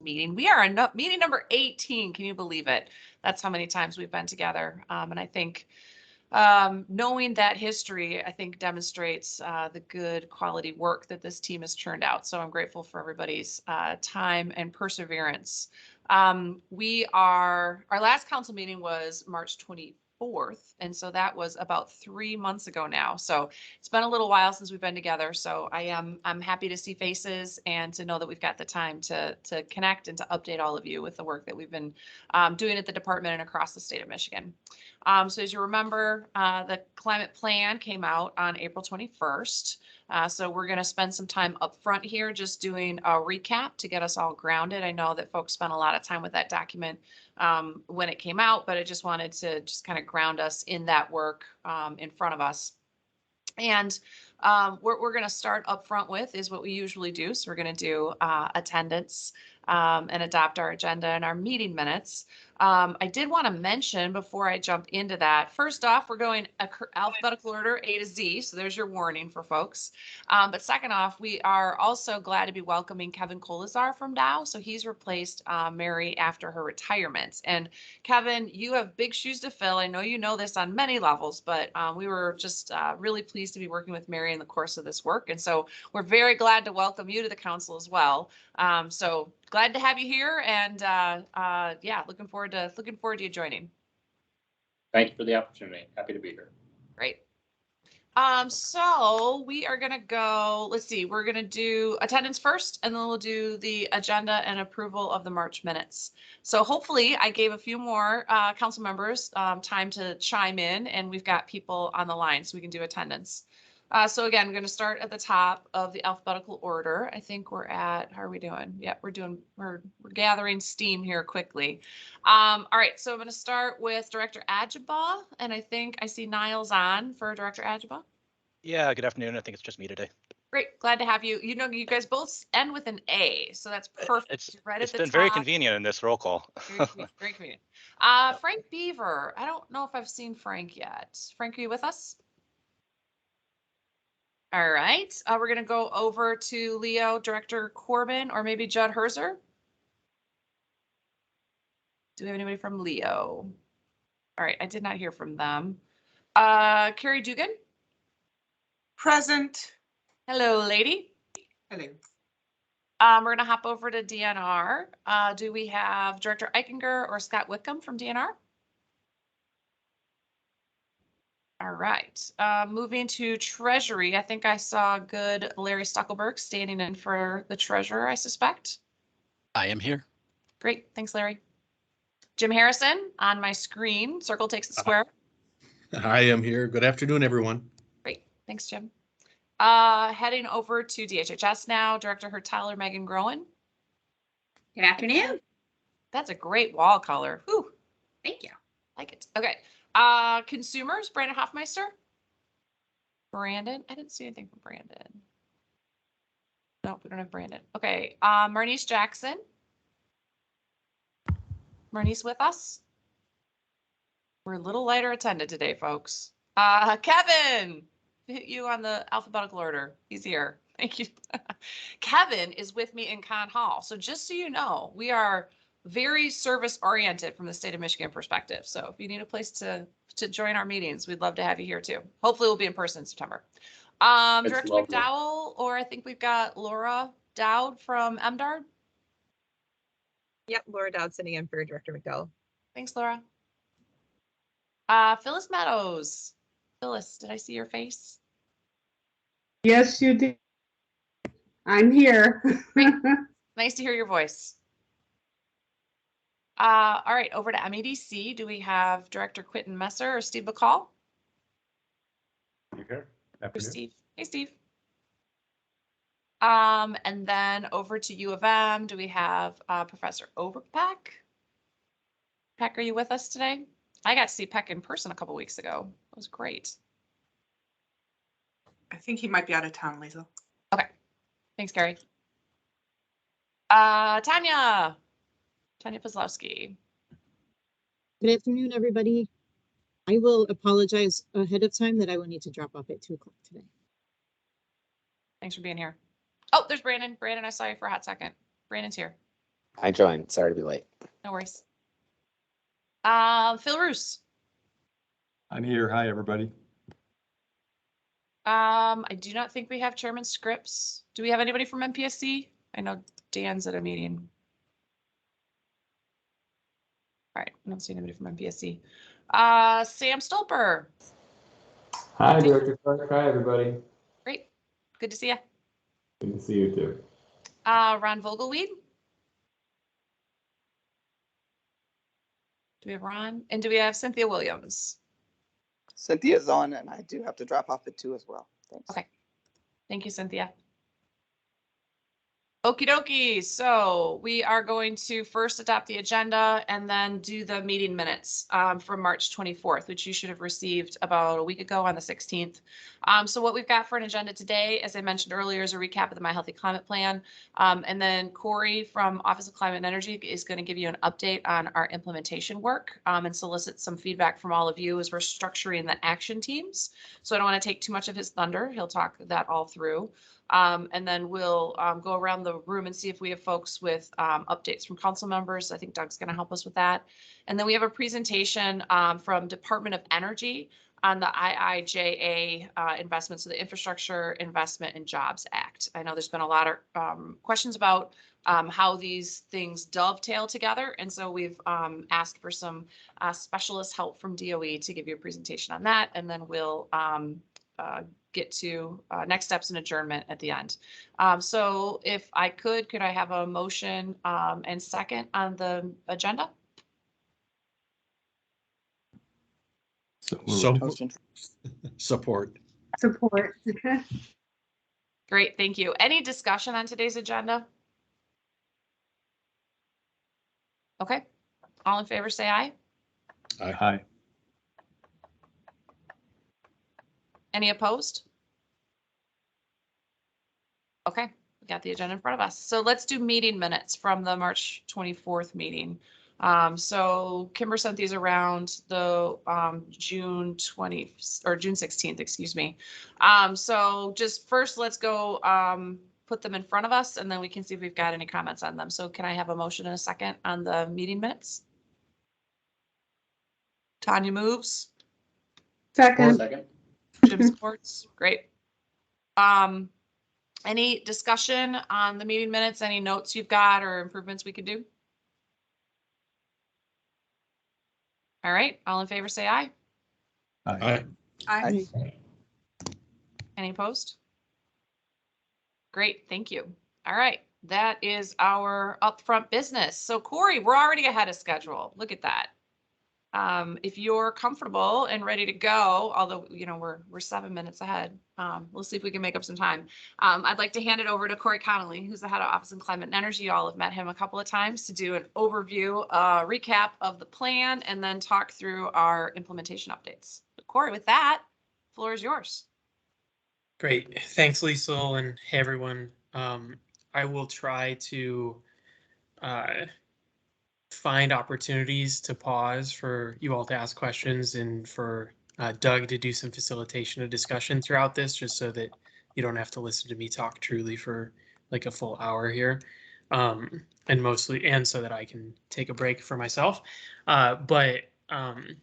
meeting. We are on meeting number 18. Can you believe it? That's how many times we've been together. And I think knowing that history, I think demonstrates the good quality work that this team has churned out. So I'm grateful for everybody's time and perseverance. Our last council meeting was March 24th. And so that was about 3 months ago now. So it's been a little while since we've been together. So I'm happy to see faces and to know that we've got the time to connect and to update all of you with the work that we've been doing at the department and across the state of Michigan. So as you remember, the climate plan came out on April 21st. So we're going to spend some time up front here just doing a recap to get us all grounded. I know that folks spent a lot of time with that document when it came out, but I just wanted to just kind of ground us in that work in front of us. And what we're going to start up front with is what we usually do. So we're going to do attendance and adopt our agenda and our meeting minutes. I did want to mention before I jump into that, first off, we're going alphabetical order A to Z. So there's your warning for folks. But second off, we are also glad to be welcoming Kevin Kolazar from Dow. So he's replaced Mary after her retirement. And Kevin, you have big shoes to fill. I know you know this on many levels, but we were just really pleased to be working with Mary in the course of this work. And so we're very glad to welcome you to the council as well. So glad to have you here, and yeah, looking forward to you joining. Thank you for the opportunity. Happy to be here. Great. So we are going to go, let's see, we're going to do attendance first, and then we'll do the agenda and approval of the March minutes. So hopefully I gave a few more council members time to chime in, and we've got people on the line so we can do attendance. So again, we're going to start at the top of the alphabetical order. I think we're at, how are we doing? Yeah, we're gathering steam here quickly. All right, so I'm going to start with Director Eecbg, and I think I see Niles on for Director Eecbg. Yeah, good afternoon. I think it's just me today. Great, glad to have you. You know, you guys both end with an A, so that's perfect. It's been top. Very convenient in this roll call. Very convenient. Frank Beaver, I don't know if I've seen Frank yet. Frank, are you with us? All right, we're going to go over to Leo, Director Corbin, or maybe Judd Herzer. Do we have anybody from Leo? All right, I did not hear from them. Carrie Dugan? Present. Hello, lady. Hello. We're going to hop over to DNR. Do we have Director Eecbg or Scott Wickham from DNR? All right, moving to Treasury. I think I saw good Larry Stuckelberg standing in for the treasurer, I suspect. I am here. Great, thanks, Larry. Jim Harrison on my screen. Circle takes the square. I am here. Good afternoon, everyone. Great, thanks, Jim. Heading over to DHHS now, Director Hertaler, Megan Groen. Good afternoon. That's a great wall color. Whew. Thank you. Like it. Okay. Consumers, Brandon Hoffmeister. Brandon, I didn't see anything from Brandon. Nope, we don't have Brandon. Okay, Marnice Jackson. Marnice with us? We're a little lighter attended today, folks. Kevin, hit you on the alphabetical order. He's here. Thank you. Kevin is with me in Con Hall. So just so you know, we are very service oriented from the state of Michigan perspective. So if you need a place to join our meetings, we'd love to have you here too. Hopefully we'll be in person in September. Director McDowell, or I think we've got Laura Dowd from MDARD. Yep, Laura Dowd sitting in for Director McDowell. Thanks, Laura. Phyllis Meadows. Phyllis, did I see your face? Yes, you did. I'm here. Great. Nice to hear your voice. All right, over to MEDC. Do we have Director Quentin Messer or Steve Bacall? You here? Steve. Hey, Steve. And then over to U of M. Do we have Professor Overpeck? Peck, are you with us today? I got to see Peck in person a couple weeks ago. It was great. I think he might be out of town, Lisa. Okay. Thanks, Carrie. Tanya Pozlowski. Good afternoon, everybody. I will apologize ahead of time that I will need to drop off at 2 o'clock today. Thanks for being here. Oh, there's Brandon. Brandon, I saw you for a hot second. Brandon's here. I joined. Sorry to be late. No worries. Phil Roos. I'm here. Hi, everybody. I do not think we have chairman scripts. Do we have anybody from MPSC? I know Dan's at a meeting. All right, I don't see anybody from MPSC. Sam Stolper. Hi, Director Clark. Hi, everybody. Great. Good to see you. Good to see you too. Ron Vogelweed. Do we have Ron? And do we have Cynthia Williams? Cynthia's on, and I do have to drop off at 2 as well. Thanks. Okay. Thank you, Cynthia. Okie dokie. So we are going to first adopt the agenda and then do the meeting minutes from March 24th, which you should have received about a week ago on the 16th. So what we've got for an agenda today, as I mentioned earlier, is a recap of the My Healthy Climate Plan. And then Corey from Office of Climate and Energy is going to give you an update on our implementation work and solicit some feedback from all of you as we're structuring the action teams. So I don't want to take too much of his thunder. He'll talk that all through. And then we'll go around the room and see if we have folks with updates from council members. I think Doug's going to help us with that. And then we have a presentation from Department of Energy on the IIJA investments, so the Infrastructure Investment and Jobs Act. I know there's been a lot of questions about how these things dovetail together. And so we've asked for some specialist help from DOE to give you a presentation on that. And then we'll get to next steps and adjournment at the end. So if I could I have a motion and second on the agenda? So Motion. support. Support. Great, thank you. Any discussion on today's agenda? Okay, all in favor, say aye. Hi. Any opposed? Okay, we got the agenda in front of us. So let's do meeting minutes from the March 24th meeting. So Kimber sent these around the June 16th, excuse me. So just first, let's go put them in front of us and then we can see if we've got any comments on them. So can I have a motion and a second on the meeting minutes? Tanya moves. Second. Second. Jim supports. Great. Any discussion on the meeting minutes? Any notes you've got or improvements we could do? All right, all in favor, say aye. Hi. I, Any opposed? Great, thank you. All right, that is our upfront business. So Corey, we're already ahead of schedule. Look at that. If you're comfortable and ready to go, although, you know, we're 7 minutes ahead, we'll see if we can make up some time. I'd like to hand it over to Corey Connolly, who's the head of Office of Climate and Energy. You all have met him a couple of times to do an overview, recap of the plan, and then talk through our implementation updates. But Corey, with that, floor is yours. Great. Thanks, Liesl, and hey, everyone. I will try to find opportunities to pause for you all to ask questions and for Doug to do some facilitation of discussion throughout this, just so that you don't have to listen to me talk truly for like a full hour here. And so that I can take a break for myself. But I'm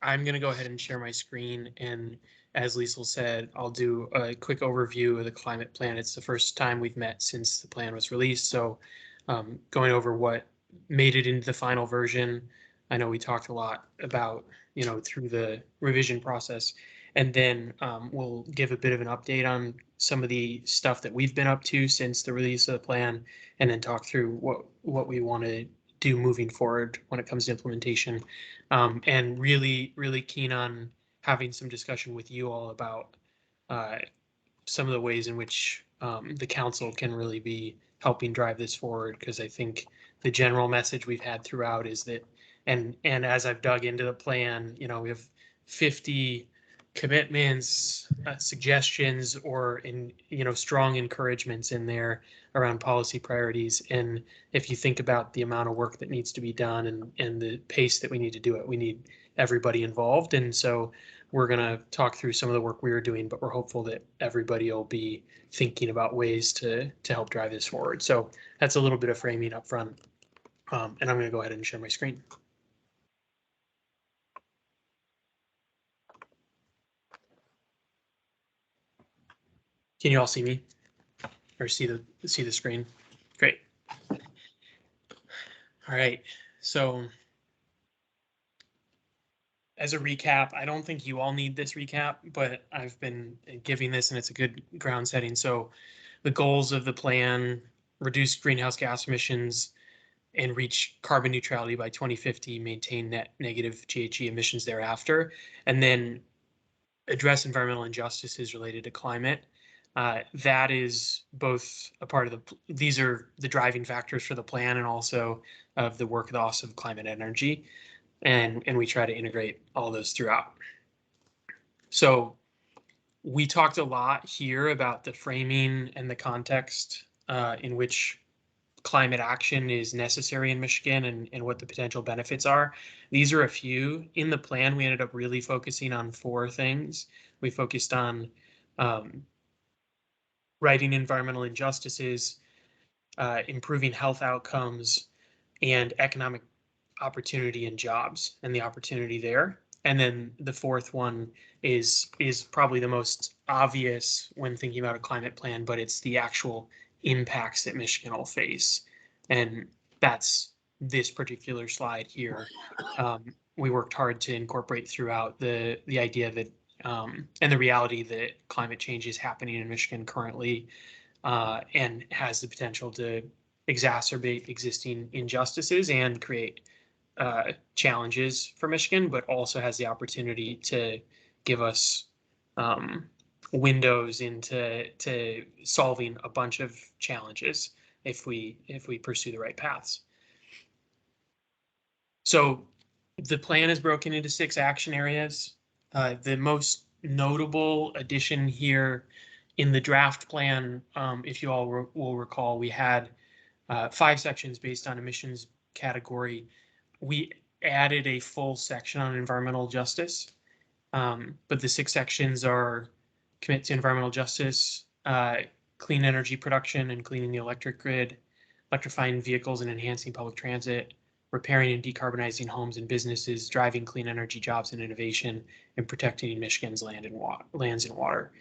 going to go ahead and share my screen. And as Liesl said, I'll do a quick overview of the climate plan. It's the first time we've met since the plan was released. So going over what made it into the final version. I know we talked a lot about, you know, through the revision process, and then we'll give a bit of an update on some of the stuff that we've been up to since the release of the plan, and then talk through what we want to do moving forward when it comes to implementation. And really keen on having some discussion with you all about some of the ways in which the council can really be helping drive this forward, because I think the general message we've had throughout is that, and as I've dug into the plan, you know, we have 50 commitments, suggestions, or strong encouragements in there around policy priorities. And if you think about the amount of work that needs to be done and the pace that we need to do it, we need everybody involved. And so we're going to talk through some of the work we are doing, but we're hopeful that everybody will be thinking about ways to help drive this forward. So that's a little bit of framing up front. And I'm going to go ahead and share my screen. Can you all see me or see the screen? Great. All right. So as a recap, I don't think you all need this recap, but I've been giving this and it's a good ground setting. So the goals of the plan: reduce greenhouse gas emissions and reach carbon neutrality by 2050, maintain net negative GHG emissions thereafter, and then address environmental injustices related to climate. That is both a part of these are the driving factors for the plan and also of the work of the Office of Climate and Energy. And we try to integrate all those throughout. So we talked a lot here about the framing and the context in which climate action is necessary in Michigan and what the potential benefits are. These are a few. In the plan, we ended up really focusing on 4 things. We focused on righting environmental injustices, improving health outcomes, and economic opportunity and jobs and the opportunity there. And then the 4th one is probably the most obvious when thinking about a climate plan, but it's the actual impacts that Michigan will face. And that's this particular slide here. We worked hard to incorporate throughout the idea that and the reality that climate change is happening in Michigan currently and has the potential to exacerbate existing injustices and create challenges for Michigan, but also has the opportunity to give us windows into solving a bunch of challenges if we pursue the right paths. So the plan is broken into 6 action areas. The most notable addition here in the draft plan, if you all will recall, we had 5 sections based on emissions category. We added a full section on environmental justice, but the 6 sections are commit to environmental justice, clean energy production and cleaning the electric grid, electrifying vehicles and enhancing public transit, repairing and decarbonizing homes and businesses, driving clean energy jobs and innovation, and protecting Michigan's lands and water.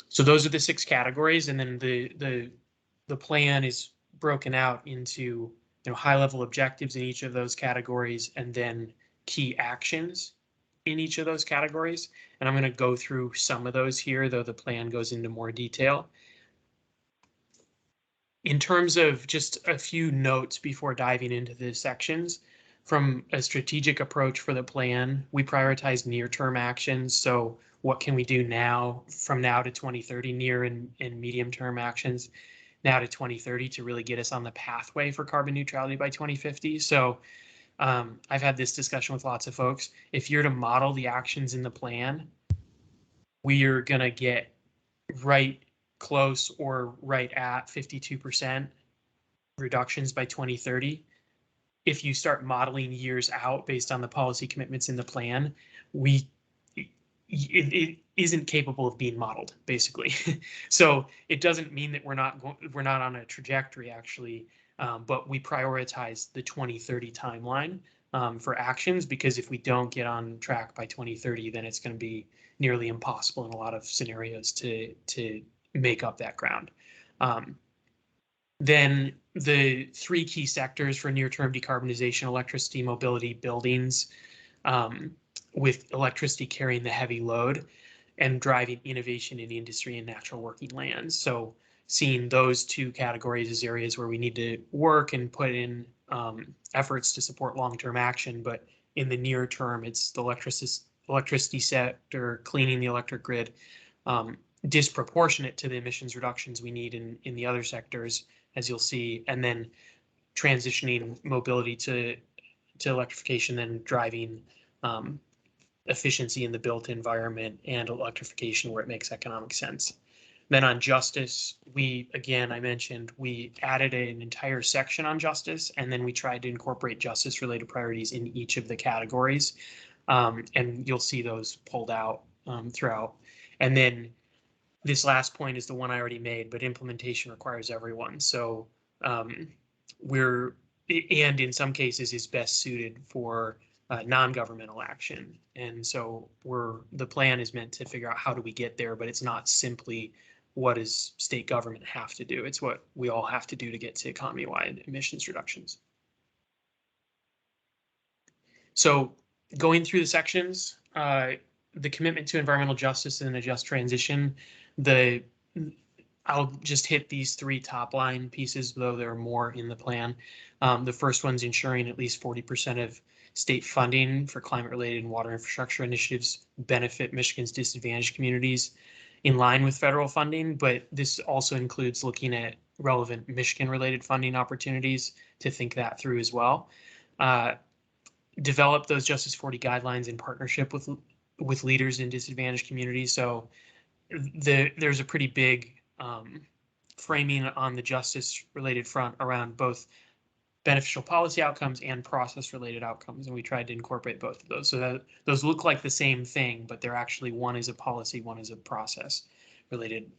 So those are the 6 categories, and then the plan is broken out into high-level objectives in each of those categories, and then key actions in each of those categories. And I'm going to go through some of those here, though the plan goes into more detail. In terms of just a few notes before diving into the sections, from a strategic approach for the plan, we prioritize near-term actions. So what can we do now, from now to 2030, near and medium-term actions now to 2030 to really get us on the pathway for carbon neutrality by 2050. So I've had this discussion with lots of folks. If you're to model the actions in the plan, we are going to get right close or right at 52% reductions by 2030. If you start modeling years out based on the policy commitments in the plan, it isn't capable of being modeled, basically. So it doesn't mean that we're not on a trajectory, actually, but we prioritize the 2030 timeline for actions, because if we don't get on track by 2030, then it's going to be nearly impossible in a lot of scenarios to make up that ground. Then the 3 key sectors for near-term decarbonization: electricity, mobility, buildings, with electricity carrying the heavy load, and driving innovation in industry and natural working lands. So seeing those 2 categories as areas where we need to work and put in efforts to support long-term action. But in the near term, it's the electricity sector, cleaning the electric grid, disproportionate to the emissions reductions we need in the other sectors, as you'll see, and then transitioning mobility to electrification, then driving efficiency in the built environment and electrification where it makes economic sense. Then on justice, I mentioned we added an entire section on justice, and then we tried to incorporate justice related priorities in each of the categories. And you'll see those pulled out throughout. And then this last point is the one I already made, but implementation requires everyone. So we're and in some cases is best suited for non-governmental action. And so the plan is meant to figure out how do we get there, but it's not simply what does state government have to do? It's what we all have to do to get to economy-wide emissions reductions. So going through the sections, the commitment to environmental justice and a just transition, I'll just hit these three top line pieces, though there are more in the plan. The first one's ensuring at least 40% of state funding for climate-related and water infrastructure initiatives benefit Michigan's disadvantaged communities in line with federal funding, but this also includes looking at relevant Michigan-related funding opportunities to think that through as well. Develop those Justice 40 guidelines in partnership with leaders in disadvantaged communities. So there's a pretty big framing on the justice related front around both beneficial policy outcomes and process related outcomes. And we tried to incorporate both of those so that those look like the same thing, but they're actually one is a policy, one is a process related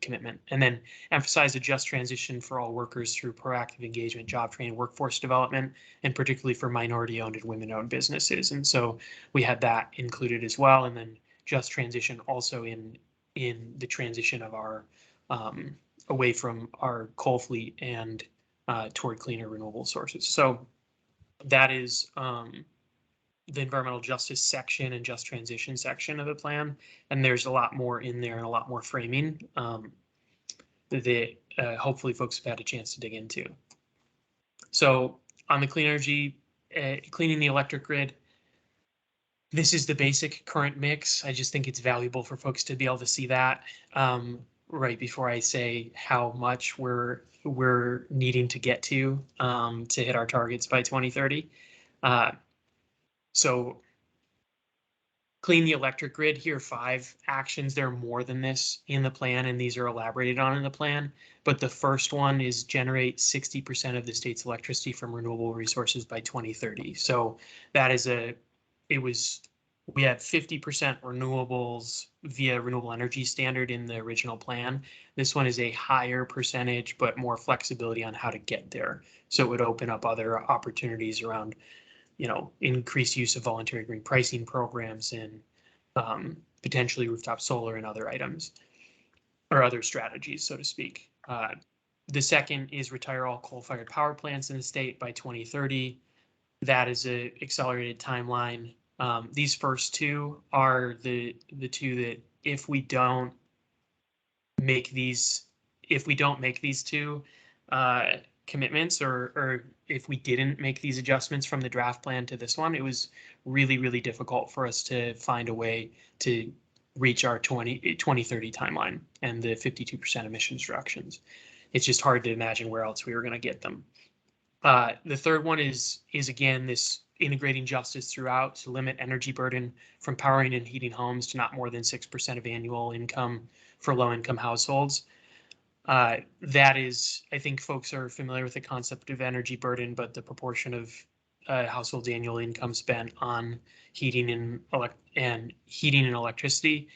commitment. And then emphasize a just transition for all workers through proactive engagement, job training, workforce development, and particularly for minority owned and women owned businesses. And so we had that included as well. And then just transition also in the transition of our away from our coal fleet and toward cleaner renewable sources. So that is the environmental justice section and just transition section of the plan. And there's a lot more in there and a lot more framing that hopefully folks have had a chance to dig into. So on the clean energy, cleaning the electric grid, this is the basic current mix. I just think it's valuable for folks to be able to see that right before I say how much we're needing to get to hit our targets by 2030. So clean the electric grid, here are 5 actions. There are more than this in the plan, and these are elaborated on in the plan. But the first one is generate 60% of the state's electricity from renewable resources by 2030. So that is we had 50% renewables via renewable energy standard in the original plan. This one is a higher percentage, but more flexibility on how to get there. So it would open up other opportunities around, increased use of voluntary green pricing programs and potentially rooftop solar and other items or other strategies, so to speak. The second is retire all coal-fired power plants in the state by 2030. That is an accelerated timeline. These first two are the two that if we don't make these two commitments, or if we didn't make these adjustments from the draft plan to this one, it was really, really difficult for us to find a way to reach our 2030 timeline and the 52% emissions reductions. It's just hard to imagine where else we were going to get them. The third one is again this integrating justice throughout to limit energy burden from powering and heating homes to not more than 6% of annual income for low-income households. That is, I think folks are familiar with the concept of energy burden, but the proportion of households' annual income spent on heating and electricity.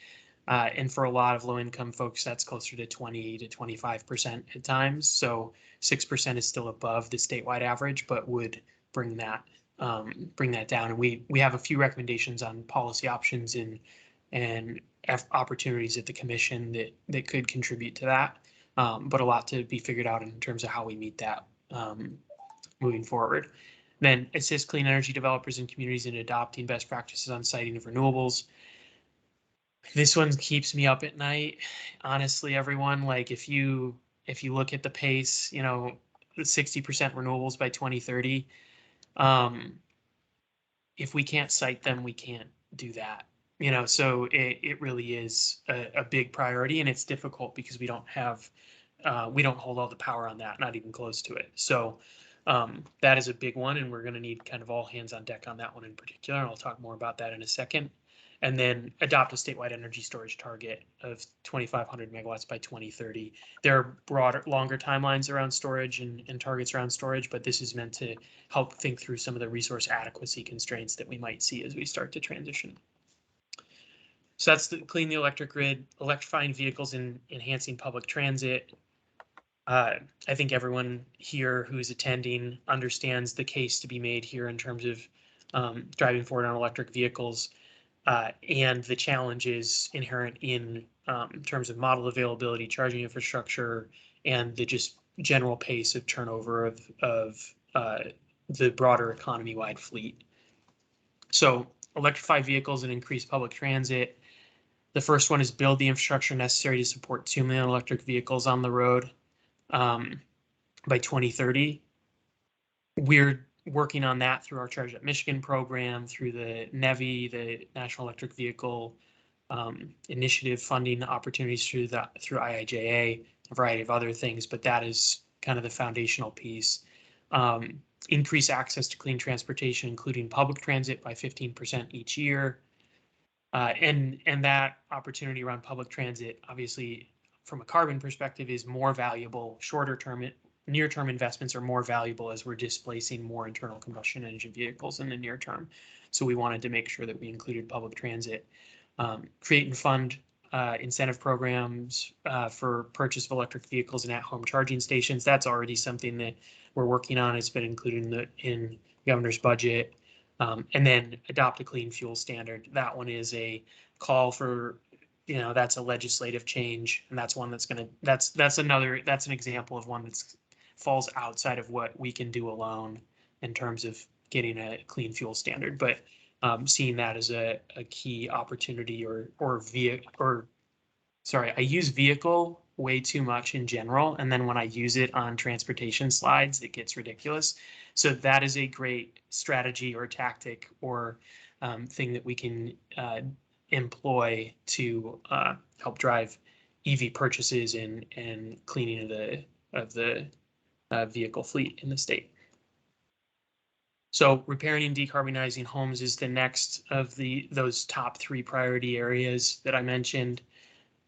And for a lot of low-income folks, that's closer to 20 to 25% at times. So 6% is still above the statewide average, but would bring that down. And we have a few recommendations on policy options and opportunities at the commission that could contribute to that. But a lot to be figured out in terms of how we meet that moving forward. Then assist clean energy developers and communities in adopting best practices on siting of renewables. This one keeps me up at night, honestly, everyone. Like if you look at the pace, the 60% renewables by 2030. If we can't cite them, we can't do that. So it really is a big priority, and it's difficult because we don't hold all the power on that, not even close to it. So that is a big one, and we're going to need kind of all hands on deck on that one in particular. And I'll talk more about that in a second. And then adopt a statewide energy storage target of 2,500 megawatts by 2030. There are broader, longer timelines around storage and targets around storage, but this is meant to help think through some of the resource adequacy constraints that we might see as we start to transition. So that's clean the electric grid, electrifying vehicles and enhancing public transit. I think everyone here who's attending understands the case to be made here in terms of driving forward on electric vehicles and the challenges inherent in terms of model availability, charging infrastructure, and the just general pace of turnover of the broader economy-wide fleet. So electrify vehicles and increase public transit. The first one is build the infrastructure necessary to support 2 million electric vehicles on the road by 2030. We're working on that through our Charge Up Michigan program, through the NEVI, the National Electric Vehicle Initiative funding opportunities through IIJA, a variety of other things, but that is kind of the foundational piece. Increase access to clean transportation, including public transit, by 15% each year. And that opportunity around public transit, obviously, from a carbon perspective, is more valuable. Shorter term, near-term investments are more valuable as we're displacing more internal combustion engine vehicles in the near term. So we wanted to make sure that we included public transit. Create and fund incentive programs for purchase of electric vehicles and at-home charging stations. That's already something that we're working on. It's been included in the governor's budget. And then adopt a clean fuel standard. That one is a call for, that's a legislative change, and that's one that's that's an example of one that's falls outside of what we can do alone in terms of getting a clean fuel standard. But seeing that as a key opportunity I use vehicle way too much in general, and then when I use it on transportation slides, it gets ridiculous. So that is a great strategy or tactic or thing that we can employ to help drive EV purchases and cleaning of the vehicle fleet in the state. So repairing and decarbonizing homes is the next of those top 3 priority areas that I mentioned.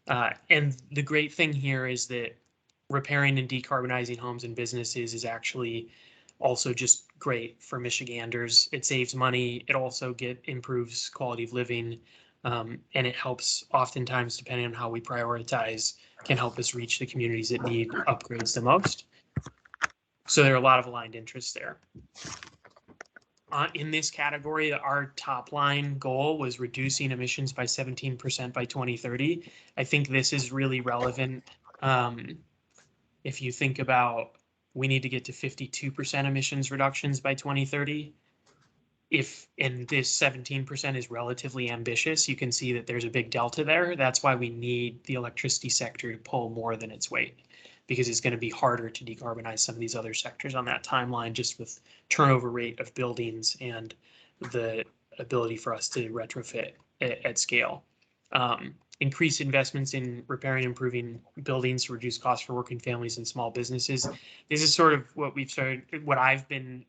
And the great thing here is that repairing and decarbonizing homes and businesses is actually also just great for Michiganders. It saves money. It also improves quality of living. And it helps, oftentimes, depending on how we prioritize, can help us reach the communities that need upgrades the most. So there are a lot of aligned interests there. In this category, our top line goal was reducing emissions by 17% by 2030. I think this is really relevant. If you think about, we need to get to 52% emissions reductions by 2030. And this 17% is relatively ambitious, you can see that there's a big delta there. That's why we need the electricity sector to pull more than its weight, because it's going to be harder to decarbonize some of these other sectors on that timeline, just with turnover rate of buildings and the ability for us to retrofit at scale. Increase investments in repairing and improving buildings to reduce costs for working families and small businesses. This is sort of what I've been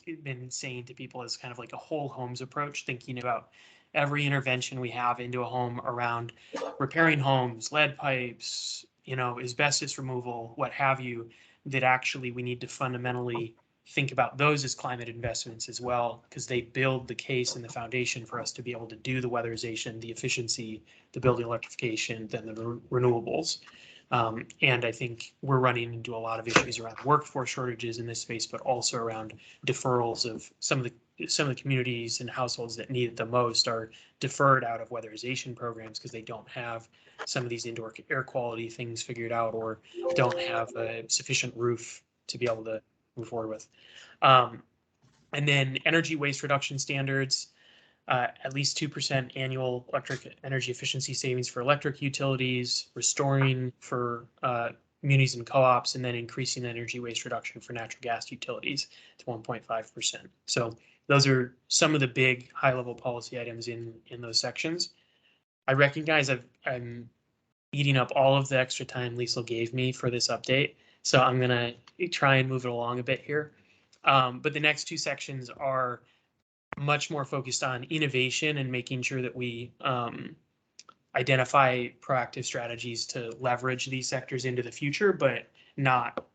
saying to people is kind of like a whole homes approach, thinking about every intervention we have into a home around repairing homes, lead pipes, asbestos removal, what have you, that actually we need to fundamentally think about those as climate investments as well, because they build the case and the foundation for us to be able to do the weatherization, the efficiency, the building electrification, then the renewables. And I think we're running into a lot of issues around workforce shortages in this space, but also around deferrals of some of the communities and households that need it the most are deferred out of weatherization programs because they don't have some of these indoor air quality things figured out, or don't have a sufficient roof to be able to move forward with. And then energy waste reduction standards, at least 2% annual electric energy efficiency savings for electric utilities, restoring for munis and co-ops, and then increasing energy waste reduction for natural gas utilities to 1.5%. So those are some of the big high-level policy items in those sections. I recognize I'm eating up all of the extra time Liesl gave me for this update, so I'm going to try and move it along a bit here. But the next 2 sections are much more focused on innovation and making sure that we identify proactive strategies to leverage these sectors into the future, but not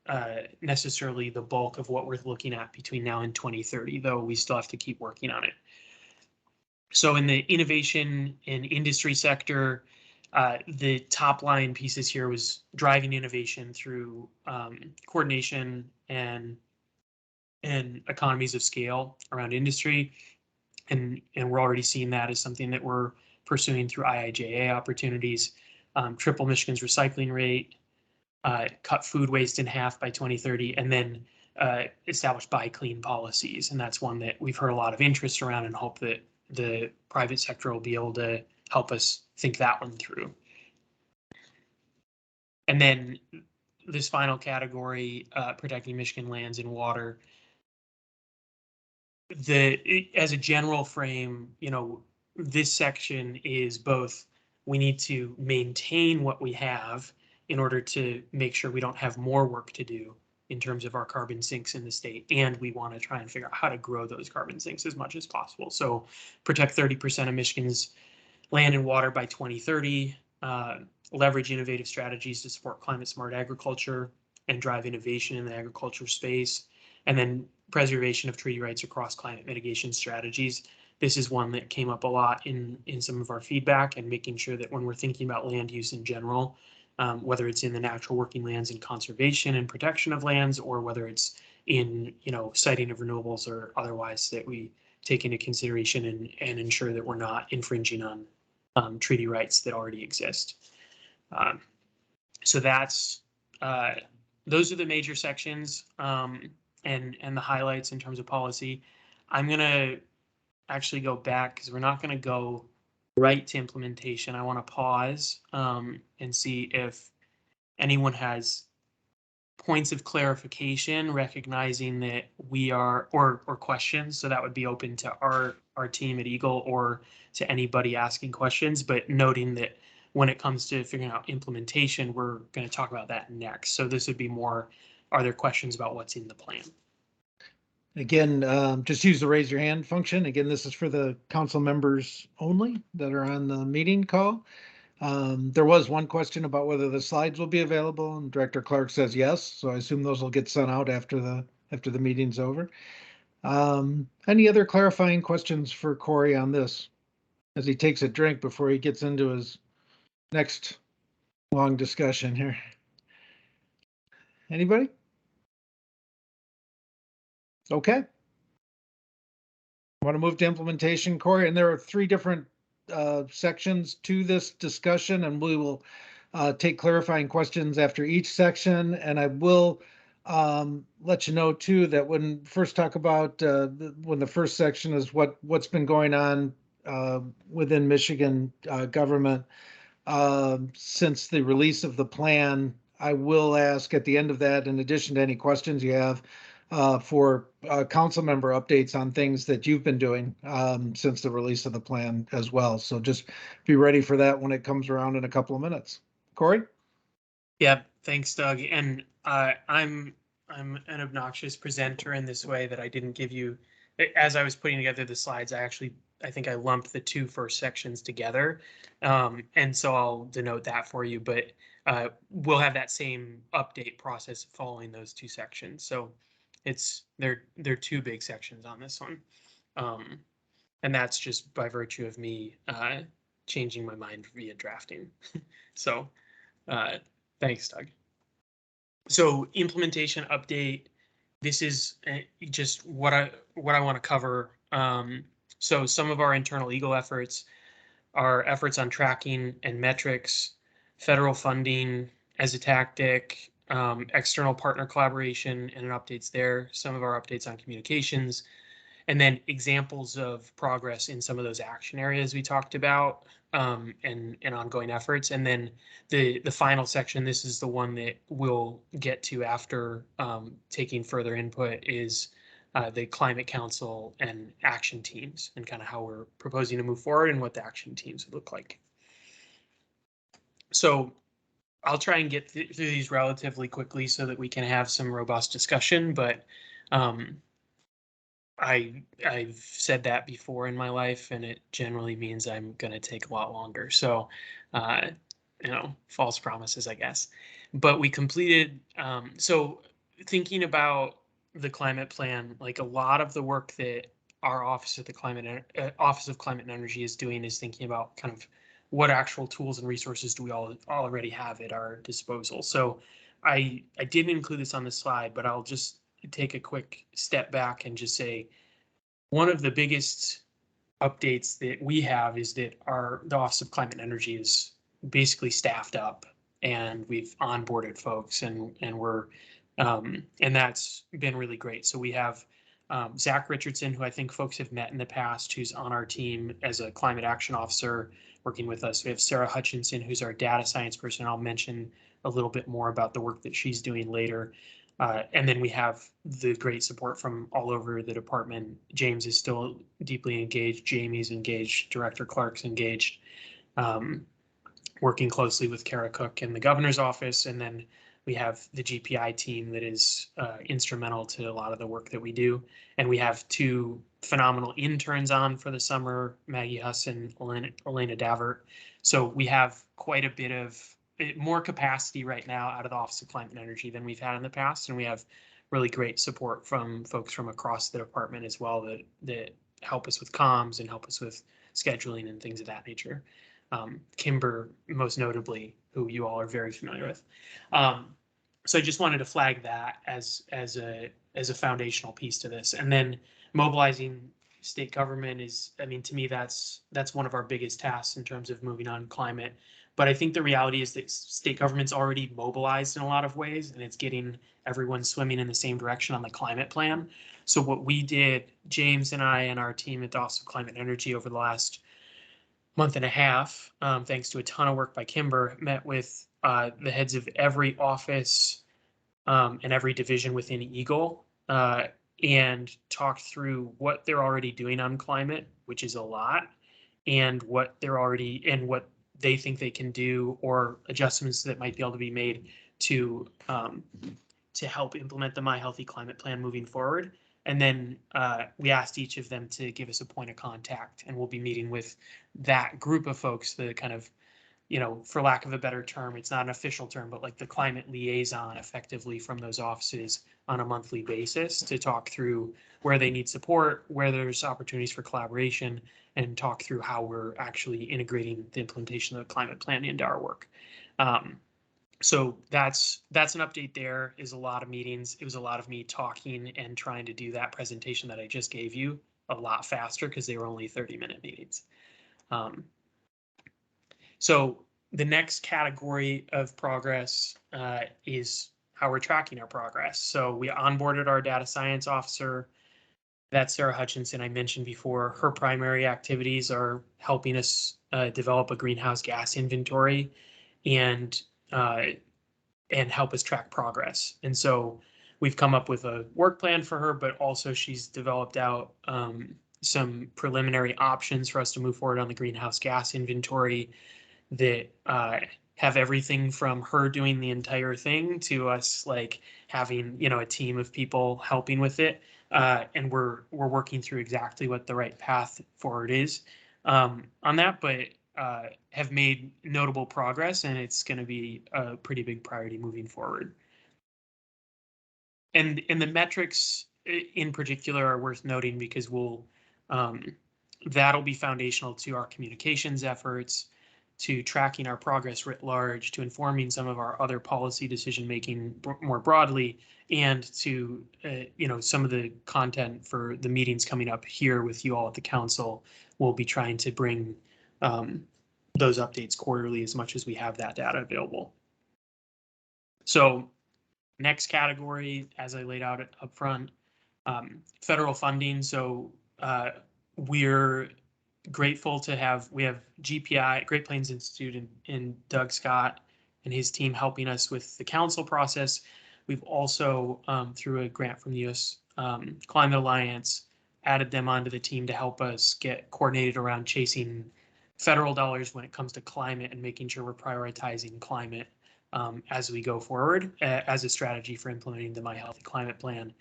necessarily the bulk of what we're looking at between now and 2030, though we still have to keep working on it. So in the innovation and industry sector, The top line pieces here was driving innovation through coordination and economies of scale around industry. And we're already seeing that as something that we're pursuing through IIJA opportunities, triple Michigan's recycling rate, cut food waste in half by 2030, and then establish buy clean policies. And that's one that we've heard a lot of interest around and hope that the private sector will be able to help us think that one through. And then this final category, protecting Michigan lands and water. As a general frame, this section is both, we need to maintain what we have in order to make sure we don't have more work to do in terms of our carbon sinks in the state. And we want to try and figure out how to grow those carbon sinks as much as possible. So protect 30% of Michigan's land and water by 2030, leverage innovative strategies to support climate smart agriculture and drive innovation in the agriculture space, and then preservation of treaty rights across climate mitigation strategies. This is one that came up a lot in some of our feedback, and making sure that when we're thinking about land use in general, whether it's in the natural working lands and conservation and protection of lands, or whether it's in citing of renewables or otherwise, that we take into consideration and ensure that we're not infringing on treaty rights that already exist. So that's those are the major sections and the highlights in terms of policy. I'm gonna actually go back because we're not gonna go right to implementation. I want to pause and see if anyone has points of clarification, recognizing that we are, or questions. So that would be open to our team at Eagle or to anybody asking questions, but noting that when it comes to figuring out implementation, we're going to talk about that next. So this would be more, are there questions about what's in the plan? Again, just use the raise your hand function. Again, this is for the council members only that are on the meeting call. There was one question about whether the slides will be available, and Director Clark says yes. So I assume those will get sent out after the meeting's over. Any other clarifying questions for Corey on this as he takes a drink before he gets into his next long discussion here? Anybody? Okay. Want to move to implementation, Corey? And there are 3 different sections to this discussion, and we will take clarifying questions after each section. And I will let you know too that when first talk about when the first section is what's been going on within Michigan government since the release of the plan, I will ask at the end of that, in addition to any questions you have, for council member updates on things that you've been doing since the release of the plan as well. So just be ready for that when it comes around in a couple of minutes. Corey? Yeah, thanks, Doug. And I'm an obnoxious presenter in this way that I didn't give you, as I was putting together the slides, I think I lumped the 2 first sections together. And so I'll denote that for you, but we'll have that same update process following those 2 sections. So they're 2 big sections on this one. And that's just by virtue of me changing my mind via drafting. So thanks, Doug. So implementation update. This is just what I want to cover. So some of our internal Eagle efforts are efforts on tracking and metrics, federal funding as a tactic, external partner collaboration and updates there, some of our updates on communications, and then examples of progress in some of those action areas we talked about, and ongoing efforts. And then the final section, this is the one that we'll get to after taking further input, is the Climate Council and action teams, and kind of how we're proposing to move forward and what the action teams would look like. So I'll try and get through these relatively quickly so that we can have some robust discussion, but I've said that before in my life, and it generally means I'm going to take a lot longer. So, false promises, I guess. But we completed, so thinking about the climate plan, like a lot of the work that our Office of Climate and Energy is doing is thinking about kind of what actual tools and resources do we all already have at our disposal. So I didn't include this on the slide, but I'll just take a quick step back and just say one of the biggest updates that we have is that the Office of Climate and Energy is basically staffed up, and we've onboarded folks, and we're and that's been really great. So we have Zach Richardson, who I think folks have met in the past, who's on our team as a climate action officer working with us. We have Sarah Hutchinson, who's our data science person. I'll mention a little bit more about the work that she's doing later. And then we have the great support from all over the department. James is still deeply engaged. Jamie's engaged. Director Clark's engaged. Working closely with Kara Cook in the governor's office. And then we have the GPI team that is instrumental to a lot of the work that we do. And we have two phenomenal interns on for the summer, Maggie Huss and Elena Davert. So we have quite a bit of more capacity right now out of the Office of Climate and Energy than we've had in the past. And we have really great support from folks from across the department as well that help us with comms and help us with scheduling and things of that nature. Kimber, most notably, who you all are very familiar with. So I just wanted to flag that as a foundational piece to this. And then mobilizing state government is, I mean, to me, that's one of our biggest tasks in terms of moving on climate. But I think the reality is that state government's already mobilized in a lot of ways, and it's getting everyone swimming in the same direction on the climate plan. So what we did, James and I and our team at the Office of Climate and Energy over the last month and a half, thanks to a ton of work by Kimber, met with the heads of every office and every division within Eagle and talked through what they're already doing on climate, which is a lot, and what they think they can do, or adjustments that might be able to be made to help implement the My Healthy Climate Plan moving forward. And then we asked each of them to give us a point of contact, and we'll be meeting with that group of folks, the kind of, for lack of a better term, it's not an official term, but like the climate liaison effectively from those offices on a monthly basis to talk through where they need support, where there's opportunities for collaboration, and talk through how we're actually integrating the implementation of the climate plan into our work. So that's an update. There is a lot of meetings. It was a lot of me talking and trying to do that presentation that I just gave you a lot faster because they were only 30-minute meetings. So the next category of progress is how we're tracking our progress. So we onboarded our data science officer. That's Sarah Hutchinson. I mentioned before, her primary activities are helping us develop a greenhouse gas inventory and help us track progress. And so we've come up with a work plan for her, but also she's developed out some preliminary options for us to move forward on the greenhouse gas inventory that have everything from her doing the entire thing to us like having, a team of people helping with it. And we're working through exactly what the right path forward is on that, but have made notable progress, and it's going to be a pretty big priority moving forward. And the metrics in particular are worth noting because that'll be foundational to our communications efforts, to tracking our progress writ large, to informing some of our other policy decision making more broadly, and to some of the content for the meetings coming up here with you all at the council. We'll be trying to bring those updates quarterly as much as we have that data available. So next category, as I laid out up front, federal funding. So we're grateful to we have GPI, Great Plains Institute, and Doug Scott and his team helping us with the council process. We've also, through a grant from the U.S. Climate Alliance, added them onto the team to help us get coordinated around chasing federal dollars when it comes to climate and making sure we're prioritizing climate as we go forward as a strategy for implementing the My Healthy Climate Plan.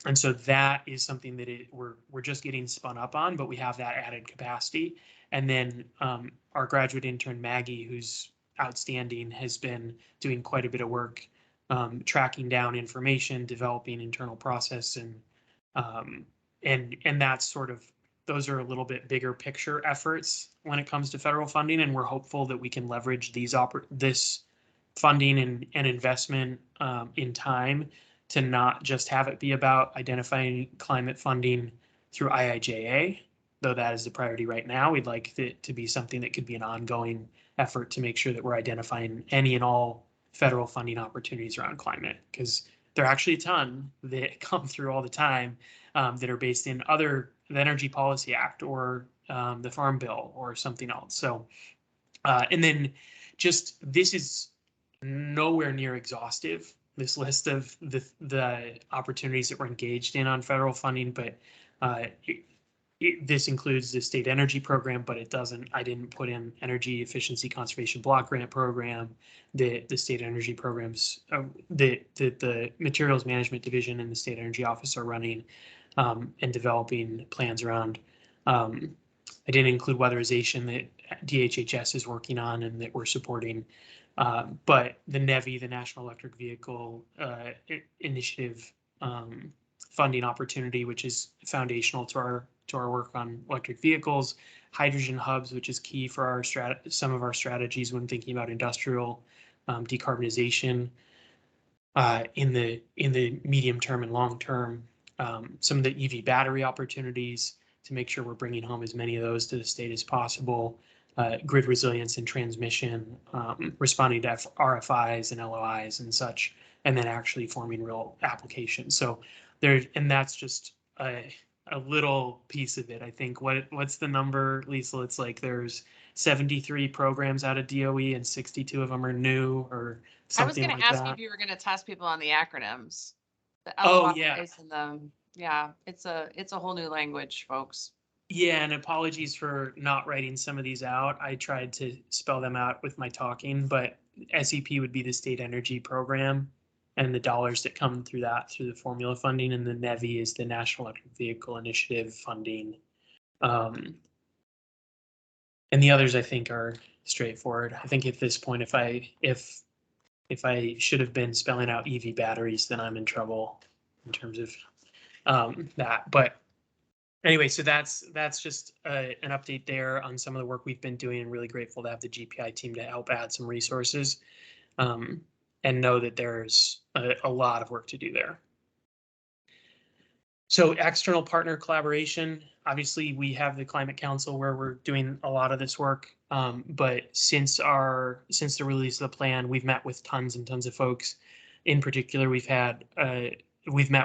And so that is something that we're just getting spun up on, but we have that added capacity. And then our graduate intern, Maggie, who's outstanding, has been doing quite a bit of work tracking down information, developing internal process, and that's sort of those are a little bit bigger picture efforts when it comes to federal funding, and we're hopeful that we can leverage this funding and investment in time to not just have it be about identifying climate funding through IIJA, though that is the priority right now. We'd like it to be something that could be an ongoing effort to make sure that we're identifying any and all federal funding opportunities around climate, because there are actually a ton that come through all the time that are based in the Energy Policy Act or the Farm Bill or something else. So, and then just this is nowhere near exhaustive, this list of the opportunities that we're engaged in on federal funding, but this includes the state energy program, but I didn't put in energy efficiency conservation block grant program, the state energy programs, the materials management division and the state energy office are running and developing plans around. I didn't include weatherization that DHHS is working on and that we're supporting. But the NEVI, the National Electric Vehicle Initiative funding opportunity, which is foundational to our work on electric vehicles, hydrogen hubs, which is key for some of our strategies when thinking about industrial decarbonization in the medium term and long term. Some of the EV battery opportunities to make sure we're bringing home as many of those to the state as possible. Grid resilience and transmission, responding to RFIs and LOIs and such, and then actually forming real applications. So and that's just a little piece of it. I think what's the number, Lisa? It's like there's 73 programs out of DOE and 62 of them are new or something. I was going like to ask that. you if you were going to test people on the acronyms. The Oh, yeah. LOIs and yeah, it's a whole new language, folks. Yeah, and apologies for not writing some of these out. I tried to spell them out with my talking, but SEP would be the state energy program and the dollars that come through the formula funding, and the NEVI is the National Electric Vehicle Initiative funding. And the others I think are straightforward. I think at this point, if I should have been spelling out EV batteries, then I'm in trouble in terms of that. But anyway, so that's just an update there on some of the work we've been doing, and really grateful to have the GPI team to help add some resources and know that there's a lot of work to do there. So external partner collaboration, obviously we have the Climate Council where we're doing a lot of this work, but since the release of the plan, we've met with tons and tons of folks. In particular, we've met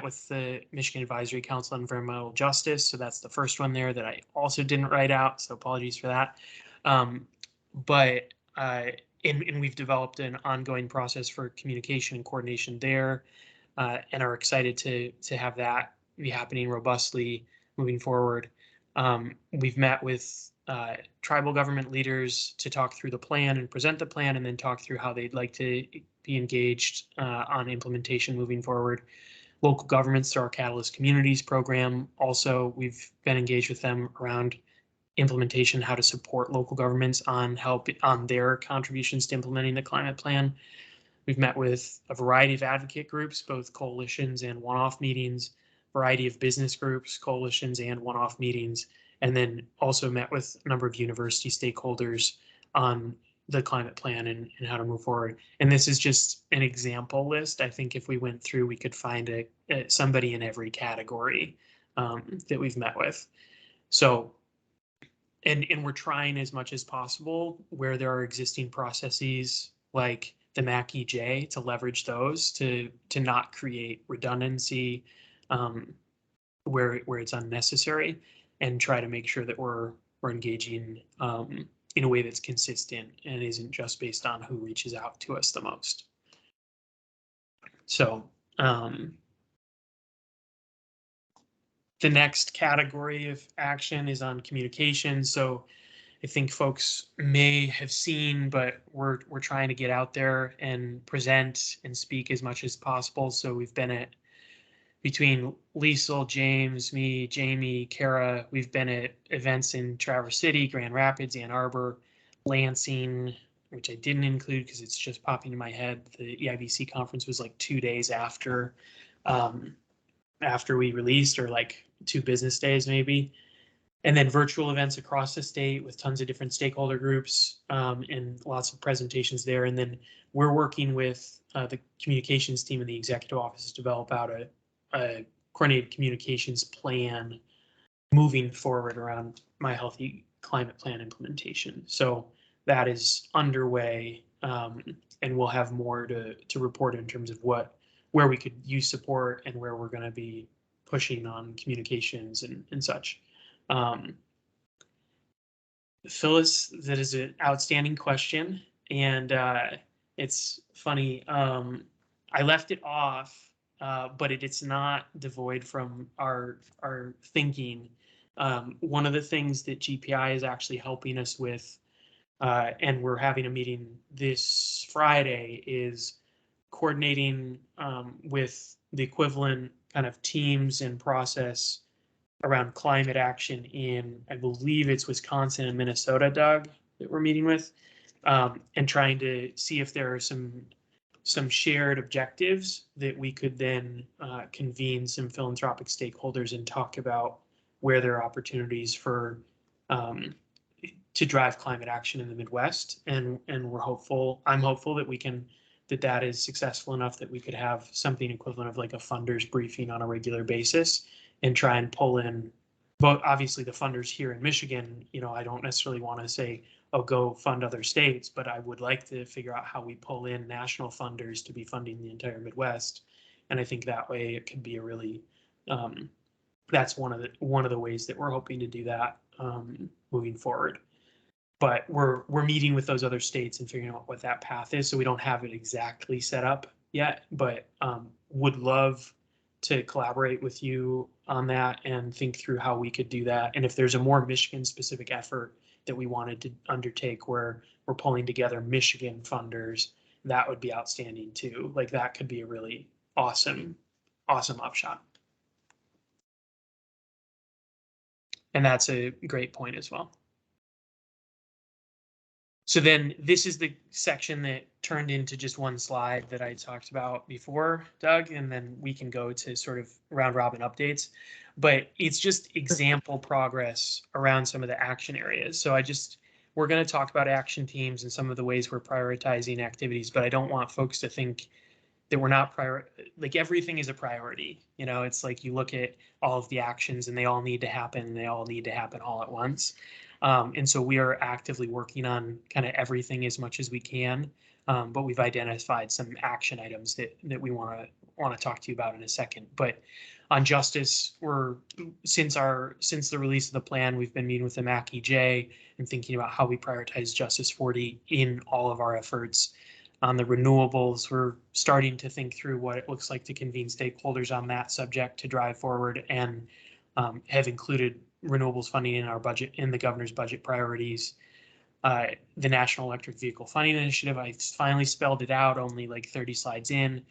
with the Michigan Advisory Council on Environmental Justice. So that's the first one there that I also didn't write out. So apologies for that. And we've developed an ongoing process for communication and coordination there, and are excited to have that be happening robustly moving forward. We've met with tribal government leaders to talk through the plan and present the plan, and then talk through how they'd like to be engaged on implementation moving forward. Local governments through our Catalyst Communities program. Also, we've been engaged with them around implementation, how to support local governments on their contributions to implementing the climate plan. We've met with a variety of advocate groups, both coalitions and one-off meetings, variety of business groups, coalitions and one-off meetings, and then also met with a number of university stakeholders on the climate plan and how to move forward. And this is just an example list. I think if we went through, we could find somebody in every category that we've met with. So, and we're trying as much as possible where there are existing processes like the Eecbg to leverage those to not create redundancy where it's unnecessary, and try to make sure that we're engaging in a way that's consistent and isn't just based on who reaches out to us the most. So the next category of action is on communication. So I think folks may have seen, but we're trying to get out there and present and speak as much as possible. So we've been between Liesl, James, me, Jamie, Kara, we've been at events in Traverse City, Grand Rapids, Ann Arbor, Lansing, which I didn't include because it's just popping in my head. The EIBC conference was like 2 days after we released, or like 2 business days maybe. And then virtual events across the state with tons of different stakeholder groups and lots of presentations there. And then we're working with the communications team in the executive office to develop out a coordinated communications plan moving forward around My Healthy Climate Plan implementation. So that is underway, and we'll have more to report in terms of where we could use support and where we're going to be pushing on communications and such. Phyllis, that is an outstanding question, and it's funny. I left it off, but it's not devoid from our thinking. One of the things that GPI is actually helping us with, and we're having a meeting this Friday, is coordinating with the equivalent kind of teams and process around climate action in, I believe it's Wisconsin and Minnesota, Doug, that we're meeting with, and trying to see if there are some shared objectives that we could then convene some philanthropic stakeholders and talk about where there are opportunities for to drive climate action in the Midwest. And we're hopeful, I'm hopeful that we can, that is successful enough that we could have something equivalent of like a funders briefing on a regular basis and try and pull in, but obviously the funders here in Michigan, I don't necessarily want to say, oh, go fund other states, but I would like to figure out how we pull in national funders to be funding the entire Midwest. And I think that way it could be a really, that's one of the ways that we're hoping to do that moving forward. But we're meeting with those other states and figuring out what that path is. So we don't have it exactly set up yet, but would love to collaborate with you on that and think through how we could do that. And if there's a more Michigan specific effort that we wanted to undertake where we're pulling together Michigan funders, that would be outstanding too. Like that could be a really awesome upshot. And that's a great point as well. So then this is the section that turned into just one slide that I talked about before, Doug, and then we can go to sort of round robin updates. But it's just example progress around some of the action areas. So we're going to talk about action teams and some of the ways we're prioritizing activities, but I don't want folks to think that we're not like everything is a priority. It's like you look at all of the actions and they all need to happen. They all need to happen all at once. And so we are actively working on kind of everything as much as we can, but we've identified some action items that we want to talk to you about in a second. But on justice, since the release of the plan, we've been meeting with the Eecbg and thinking about how we prioritize Justice 40 in all of our efforts. On the renewables, we're starting to think through what it looks like to convene stakeholders on that subject to drive forward, and have included renewables funding in our budget, in the governor's budget priorities. The National Electric Vehicle Funding Initiative, I finally spelled it out, only like 30 slides in,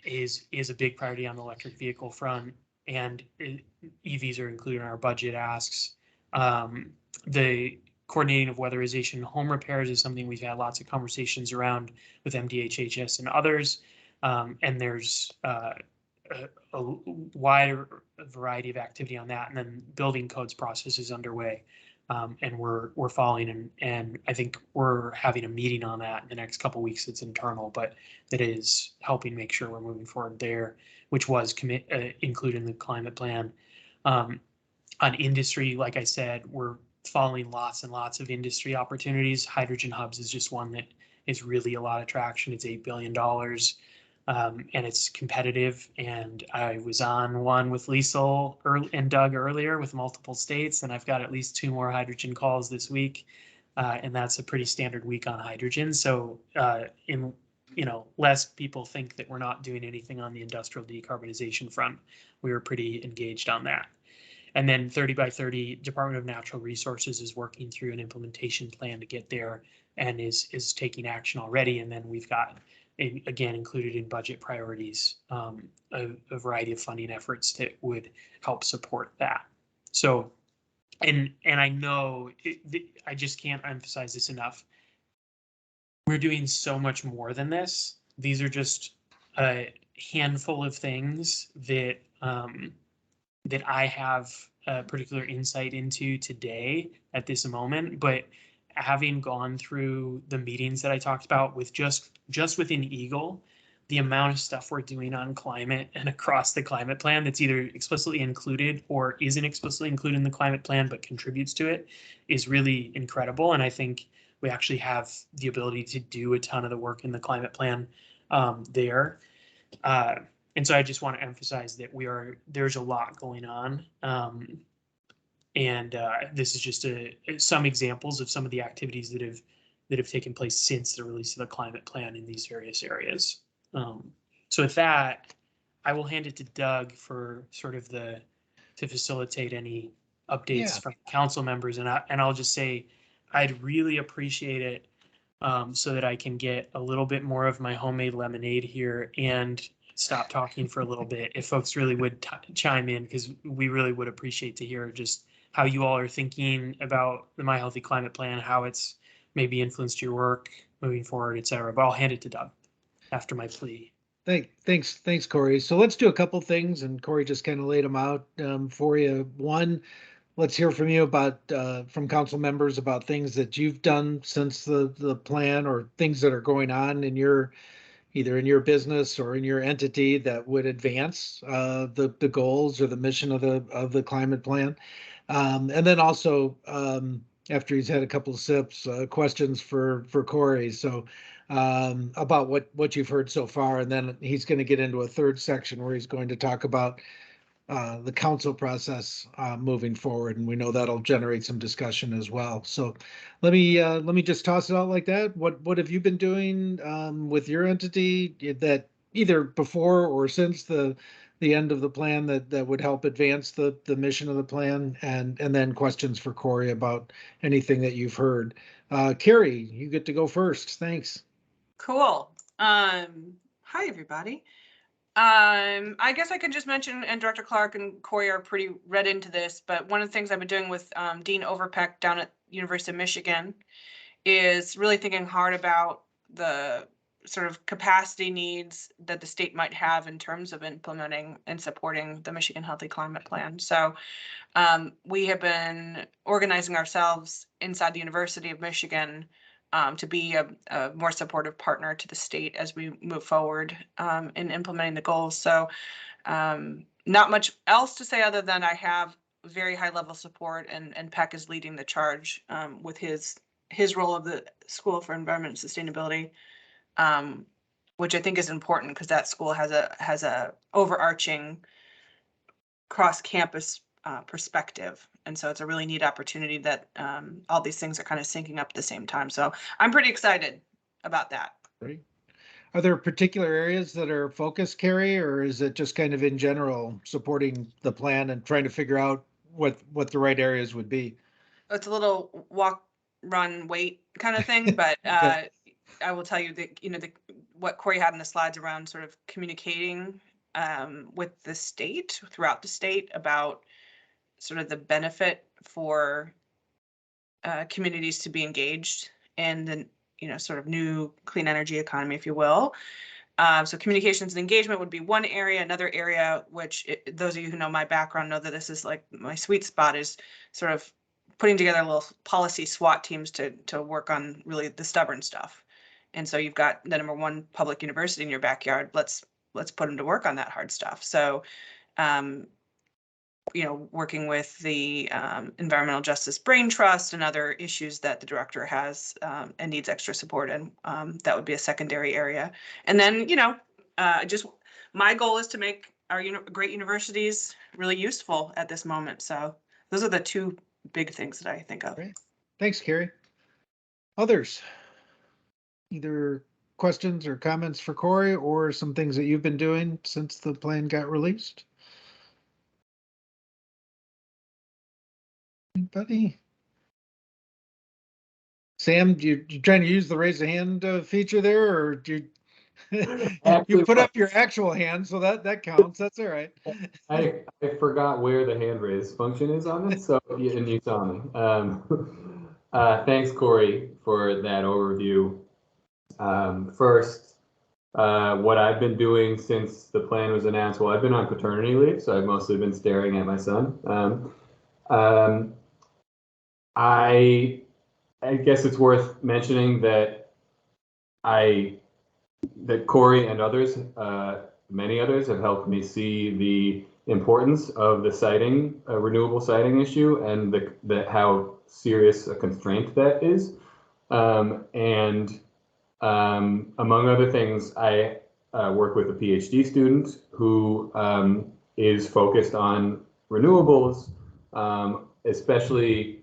is a big priority on the electric vehicle front, and EVs are included in our budget asks. The coordinating of weatherization and home repairs is something we've had lots of conversations around with MDHHS and others, and there's a wider variety of activity on that, and then building codes process is underway, and we're following, and I think we're having a meeting on that in the next couple of weeks. It's internal, but it is helping make sure we're moving forward there, which was included in the climate plan. On industry, like I said, we're following lots and lots of industry opportunities. Hydrogen hubs is just one that is really a lot of traction. It's $8 billion. And it's competitive. And I was on one with Liesl and Doug earlier with multiple states, and I've got at least 2 more hydrogen calls this week. And that's a pretty standard week on hydrogen. So lest people think that we're not doing anything on the industrial decarbonization front, we were pretty engaged on that. And then 30 by 30, Department of Natural Resources is working through an implementation plan to get there and is taking action already. And then we've got, again, included in budget priorities, a variety of funding efforts that would help support that. So, and I know, I just can't emphasize this enough. We're doing so much more than this. These are just a handful of things that that I have particular insight into today at this moment, but having gone through the meetings that I talked about with just within Eagle, the amount of stuff we're doing on climate and across the climate plan that's either explicitly included or isn't explicitly included in the climate plan but contributes to it is really incredible. And I think we actually have the ability to do a ton of the work in the climate plan there. And so I just want to emphasize that there's a lot going on. And this is just some examples of some of the activities that have taken place since the release of the climate plan in these various areas. So with that, I will hand it to Doug for sort of to facilitate any updates from council members. And I'll just say, I'd really appreciate it so that I can get a little bit more of my homemade lemonade here and stop talking for a little bit. If folks really would chime in, because we really would appreciate to hear just how you all are thinking about the My Healthy Climate Plan, how it's maybe influenced your work moving forward, et cetera. But I'll hand it to Doug after my plea. Thanks, Corey. So let's do a couple things, and Corey just kind of laid them out for you. One, let's hear from you about from council members about things that you've done since the plan, or things that are going on in either in your business or in your entity that would advance the goals or the mission of the climate plan. And then also, after he's had a couple of sips, questions for Corey. So about what you've heard so far, and then he's going to get into a third section where he's going to talk about the council process moving forward, and we know that'll generate some discussion as well. So let me just toss it out like that. What have you been doing with your entity that either before or since the end of the plan that would help advance the mission of the plan, and then questions for Corey about anything that you've heard. Carrie, you get to go first. Thanks. Cool. Hi, everybody. I guess I could just mention, and Director Clark and Corey are pretty read into this, but one of the things I've been doing with Dean Overpeck down at University of Michigan is really thinking hard about the sort of capacity needs that the state might have in terms of implementing and supporting the Michigan Healthy Climate Plan. So we have been organizing ourselves inside the University of Michigan to be a more supportive partner to the state as we move forward in implementing the goals. So not much else to say other than I have very high level support, and Peck is leading the charge with his role of the School for Environment and Sustainability, which I think is important because that school has a overarching cross campus perspective. And so it's a really neat opportunity that all these things are kind of syncing up at the same time. So I'm pretty excited about that. Great. Are there particular areas that are focused, Carrie, or is it just kind of in general supporting the plan and trying to figure out what the right areas would be? It's a little walk, run, wait kind of thing, but Okay. I will tell you that, what Corey had in the slides around sort of communicating with the state, throughout the state, about sort of the benefit for communities to be engaged in the sort of new clean energy economy, if you will. So communications and engagement would be one area. Another area, which those of you who know my background know that this is like my sweet spot, is sort of putting together little policy SWAT teams to work on really the stubborn stuff. And so you've got the number one public university in your backyard. Let's put them to work on that hard stuff. So working with the Environmental Justice Brain Trust and other issues that the director has and needs extra support in, that would be a secondary area. And then, just my goal is to make our great universities really useful at this moment. So those are the two big things that I think of. Great. Thanks, Carrie. Others? Either questions or comments for Corey, or some things that you've been doing since the plan got released? Anybody? Sam, you trying to use the raise a hand feature there, or do you put up your actual hand, so that counts. That's all right. I forgot where the hand raise function is on this, so and you saw me. Thanks, Corey, for that overview. First, what I've been doing since the plan was announced, well, I've been on paternity leave, so I've mostly been staring at my son. I guess it's worth mentioning that Corey and others, many others, have helped me see the importance of the siting, renewable siting issue, and how serious a constraint that is. Among other things, I work with a PhD student who is focused on renewables, especially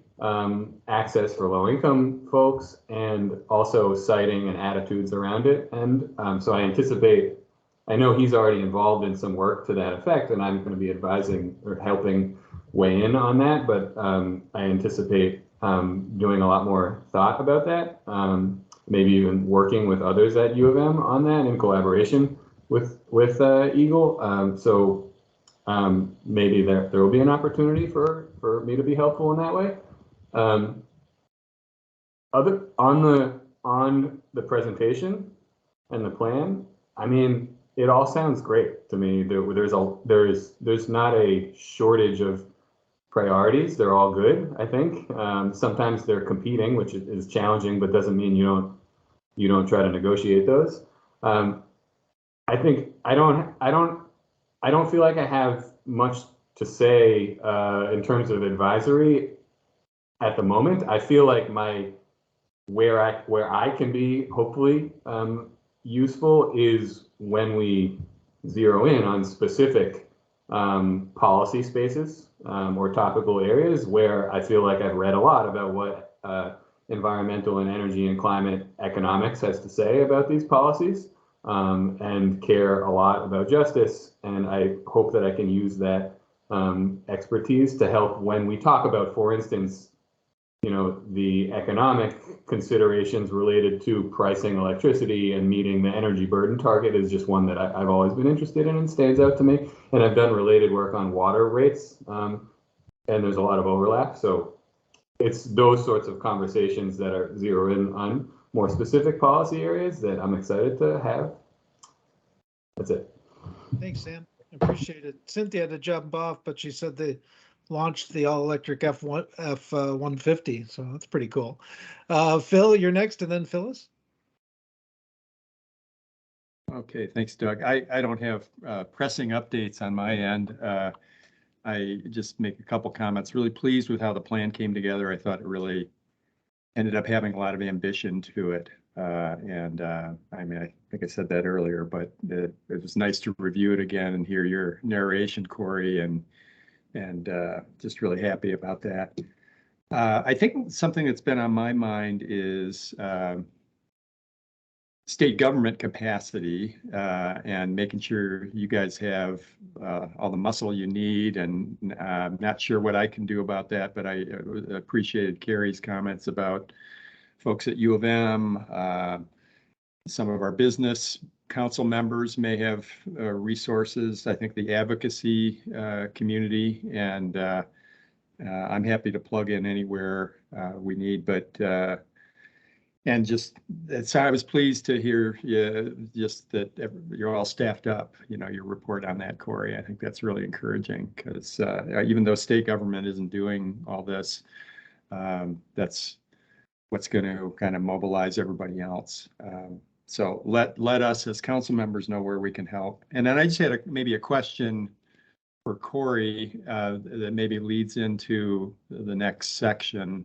access for low-income folks, and also siting and attitudes around it. And so I know he's already involved in some work to that effect, and I'm going to be advising or helping weigh in on that, but I anticipate doing a lot more thought about that, maybe even working with others at U of M on that in collaboration with Eagle. Maybe there will be an opportunity for me to be helpful in that way. On the presentation and the plan, I mean, it all sounds great to me. There's not a shortage of priorities. They're all good, I think. Sometimes they're competing, which is challenging, but doesn't mean you don't try to negotiate those. I think I don't feel like I have much to say in terms of advisory at the moment. I feel like where I can be hopefully useful is when we zero in on specific policy spaces or topical areas where I feel like I've read a lot about what environmental and energy and climate economics has to say about these policies, and care a lot about justice. And I hope that I can use that expertise to help when we talk about, for instance, the economic considerations related to pricing electricity and meeting the energy burden target is just one that I've always been interested in and stands out to me. And I've done related work on water rates, and there's a lot of overlap. So it's those sorts of conversations that are zero in on more specific policy areas that I'm excited to have. That's it. Thanks, Sam. Appreciate it. Cynthia had to jump off, but she said they launched the all-electric F-150, so that's pretty cool. Phil, you're next, and then Phyllis. Okay, thanks, Doug. I don't have pressing updates on my end. I just make a couple comments. Really pleased with how the plan came together. I thought it really ended up having a lot of ambition to it. I mean, I think I said that earlier, but it was nice to review it again and hear your narration, Corey, and just really happy about that. I think something that's been on my mind is state government capacity and making sure you guys have all the muscle you need. And I'm not sure what I can do about that, but I appreciated Carrie's comments about folks at U of M. Some of our business council members may have resources. I think the advocacy community, and I'm happy to plug in anywhere we need, but and just so I was pleased to hear just that you're all staffed up, your report on that, Corey. I think that's really encouraging because even though state government isn't doing all this, that's what's going to kind of mobilize everybody else. So let us as council members know where we can help. And then I just had maybe a question for Corey that maybe leads into the next section.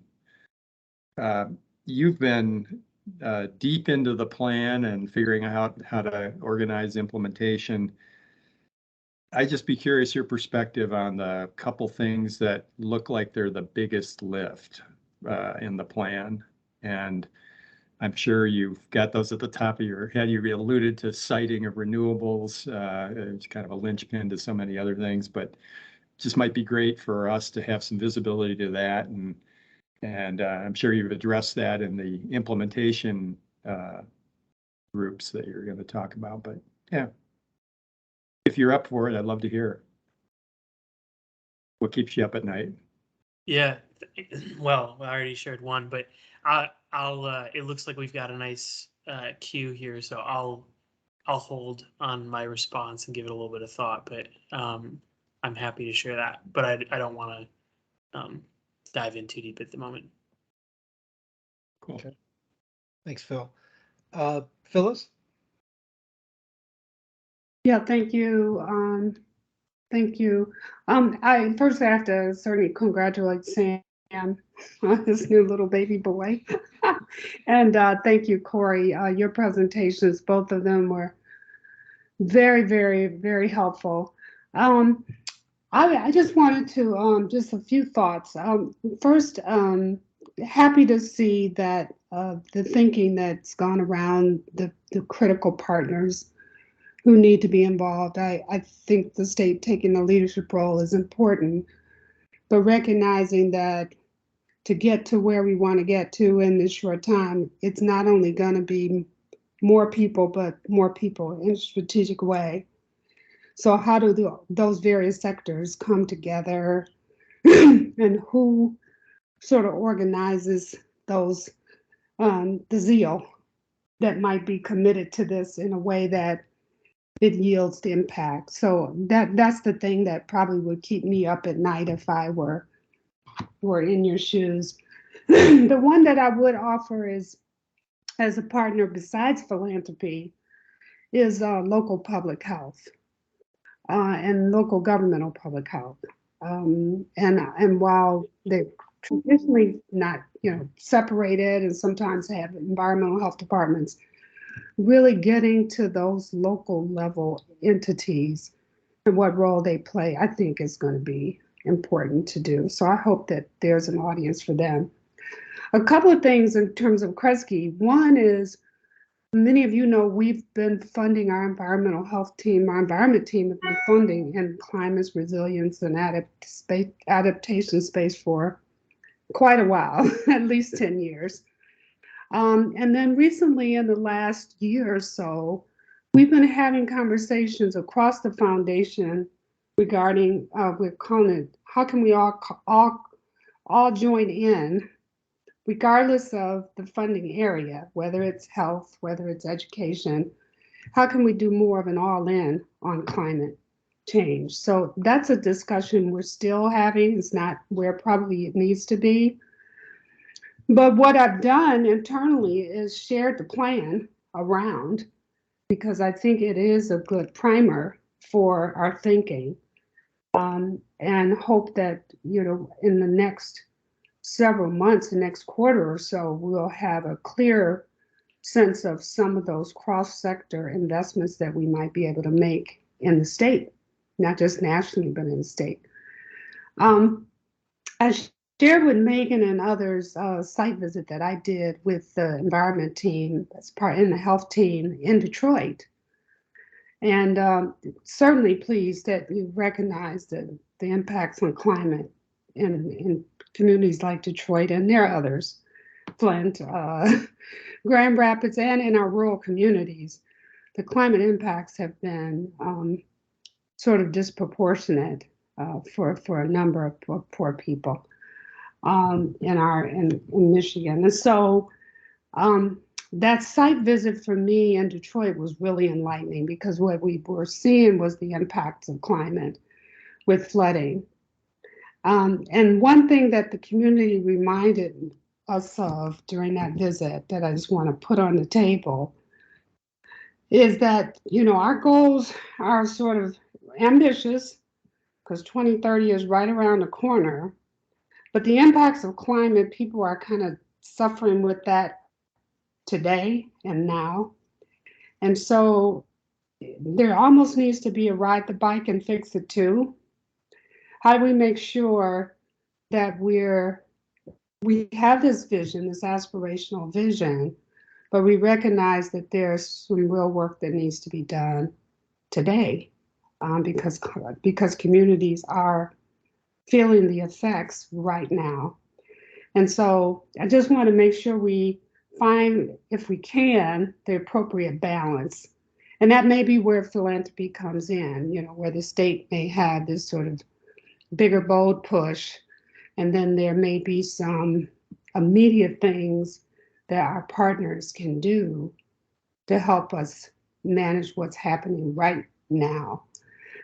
You've been deep into the plan and figuring out how to organize implementation. I'd just be curious your perspective on the couple things that look like they're the biggest lift in the plan. And I'm sure you've got those at the top of your head. You alluded to citing of renewables. It's kind of a linchpin to so many other things, but just might be great for us to have some visibility to that. And I'm sure you've addressed that in the implementation groups that you're going to talk about. But yeah, if you're up for it, I'd love to hear. What keeps you up at night? Yeah, well, I already shared one, but it looks like we've got a nice queue here, so I'll hold on my response and give it a little bit of thought, but I'm happy to share that. But I don't want to dive in too deep at the moment. Cool. Okay. Thanks, Phil. Phyllis? Yeah, thank you. Thank you. I first have to certainly congratulate Sam on his new little baby boy. And thank you, Corey. Your presentations, both of them were very, very, very helpful. I just wanted to just a few thoughts. First, happy to see that the thinking that's gone around the critical partners who need to be involved. I think the state taking a leadership role is important, but recognizing that to get to where we want to get to in this short time, it's not only going to be more people, but more people in a strategic way. So how do those various sectors come together and who sort of organizes those, the zeal that might be committed to this in a way that it yields the impact. So that's the thing that probably would keep me up at night if I were in your shoes. The one that I would offer is, as a partner besides philanthropy, is local public health and local governmental public health. And while they're traditionally not, separated and sometimes have environmental health departments, really getting to those local level entities and what role they play, I think is going to be important to do. So I hope that there's an audience for them. A couple of things in terms of Kresge. One is, many of you know we've been funding our environmental health team. Our environment team has been funding in climate resilience and adaptation space for quite a while, at least 10 years. And then recently, in the last year or so, we've been having conversations across the foundation regarding, we're calling it, how can we all join in, regardless of the funding area, whether it's health, whether it's education, how can we do more of an all-in on climate change? So that's a discussion we're still having. It's not where probably it needs to be. But what I've done internally is shared the plan around, because I think it is a good primer for our thinking, and hope that, in the next several months, the next quarter or so, we'll have a clear sense of some of those cross-sector investments that we might be able to make in the state, not just nationally, but in the state. I shared with Megan and others a site visit that I did with the environment team as part in the health team in Detroit. And certainly pleased that you recognize the impacts on climate in communities like Detroit, and there are others, Flint, Grand Rapids, and in our rural communities. The climate impacts have been sort of disproportionate for a number of poor people in Michigan. And so that site visit for me in Detroit was really enlightening, because what we were seeing was the impacts of climate with flooding. And one thing that the community reminded us of during that visit that I just want to put on the table is that, our goals are sort of ambitious, because 2030 is right around the corner, but the impacts of climate, people are kind of suffering with that today and now. And so there almost needs to be a ride the bike and fix it too. How do we make sure that we have this vision, this aspirational vision, but we recognize that there's some real work that needs to be done today, because communities are feeling the effects right now. And so I just want to make sure we find, if we can, the appropriate balance. And that may be where philanthropy comes in, where the state may have this sort of bigger, bold push, and then there may be some immediate things that our partners can do to help us manage what's happening right now.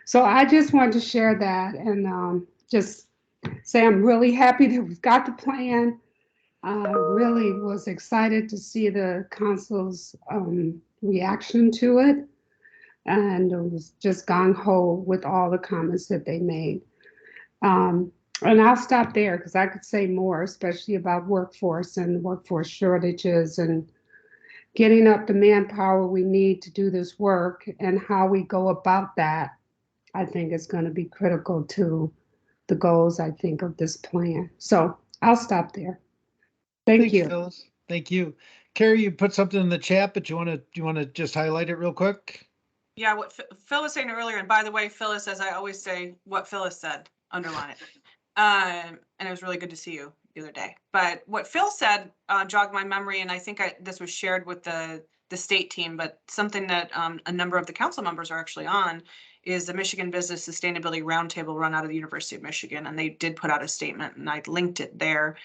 So I just wanted to share that, and just say I'm really happy that we've got the plan. I really was excited to see the council's reaction to it. And it was just gung ho with all the comments that they made. And I'll stop there because I could say more, especially about workforce and workforce shortages and getting up the manpower we need to do this work and how we go about that. I think is going to be critical to the goals, I think, of this plan. So I'll stop there. Thank Thanks, you. Phyllis. Thank you. Carrie, you put something in the chat, but you want to just highlight it real quick? Yeah, what Phil was saying earlier, and by the way, Phyllis, as I always say, what Phyllis said, underline it. And it was really good to see you the other day. But what Phil said jogged my memory, and I think this was shared with the state team, but something that a number of the council members are actually on is the Michigan Business Sustainability Roundtable run out of the University of Michigan, and they did put out a statement, and I linked it there.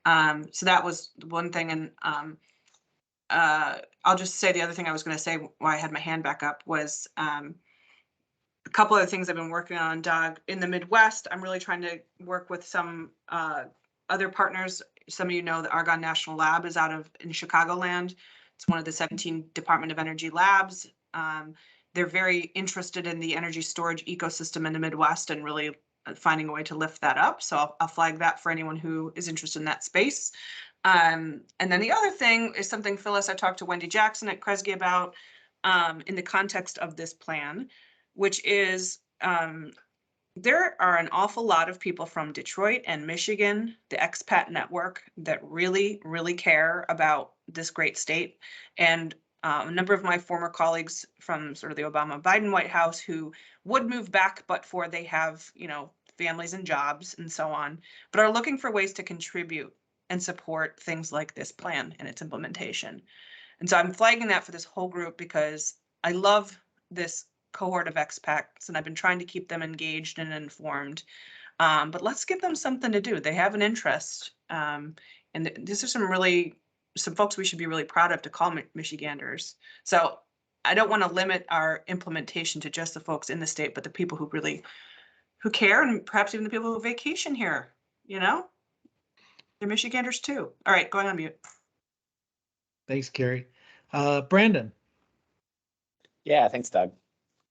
So that was one thing, and I'll just say the other thing I was going to say why I had my hand back up was a couple of things I've been working on, Doug. In the Midwest, I'm really trying to work with some other partners. Some of you know the Argonne National Lab is in Chicagoland. It's one of the 17 Department of Energy labs. They're very interested in the energy storage ecosystem in the Midwest and really finding a way to lift that up. So I'll flag that for anyone who is interested in that space. And then the other thing is something, Phyllis, I talked to Wendy Jackson at Kresge about in the context of this plan, which is there are an awful lot of people from Detroit and Michigan, the expat network, that really, really care about this great state. And a number of my former colleagues from sort of the Obama-Biden White House who would move back, but for they have, families and jobs and so on, but are looking for ways to contribute and support things like this plan and its implementation. And so I'm flagging that for this whole group because I love this cohort of expats and I've been trying to keep them engaged and informed. But let's give them something to do. They have an interest. And these are some folks we should be really proud of to call Michiganders. So I don't want to limit our implementation to just the folks in the state, but the people who care, and perhaps even the people who vacation here, they're Michiganders too. All right, going on mute. Thanks, Carrie. Brandon. Yeah, thanks, Doug.